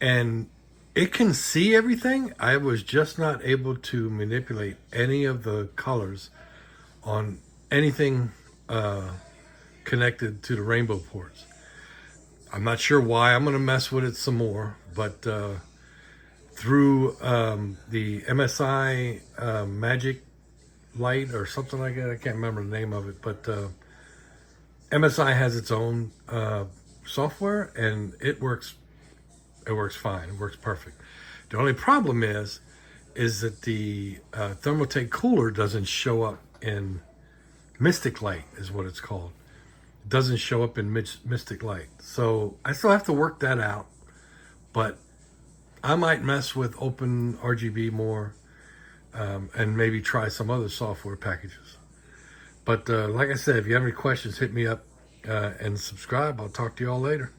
and it can see everything. I was just not able to manipulate any of the colors on anything connected to the rainbow ports. I'm not sure why. I'm going to mess with it some more, but through the MSI Magic Light or something like that, I can't remember the name of it, but MSI has its own software, and it works fine. It works perfect. The only problem is that the Thermaltake cooler doesn't show up in Mystic Light, is what it's called. It doesn't show up in Mystic Light. So I still have to work that out, but I might mess with Open RGB more and maybe try some other software packages. But like I said, if you have any questions, hit me up and subscribe. I'll talk to you all later.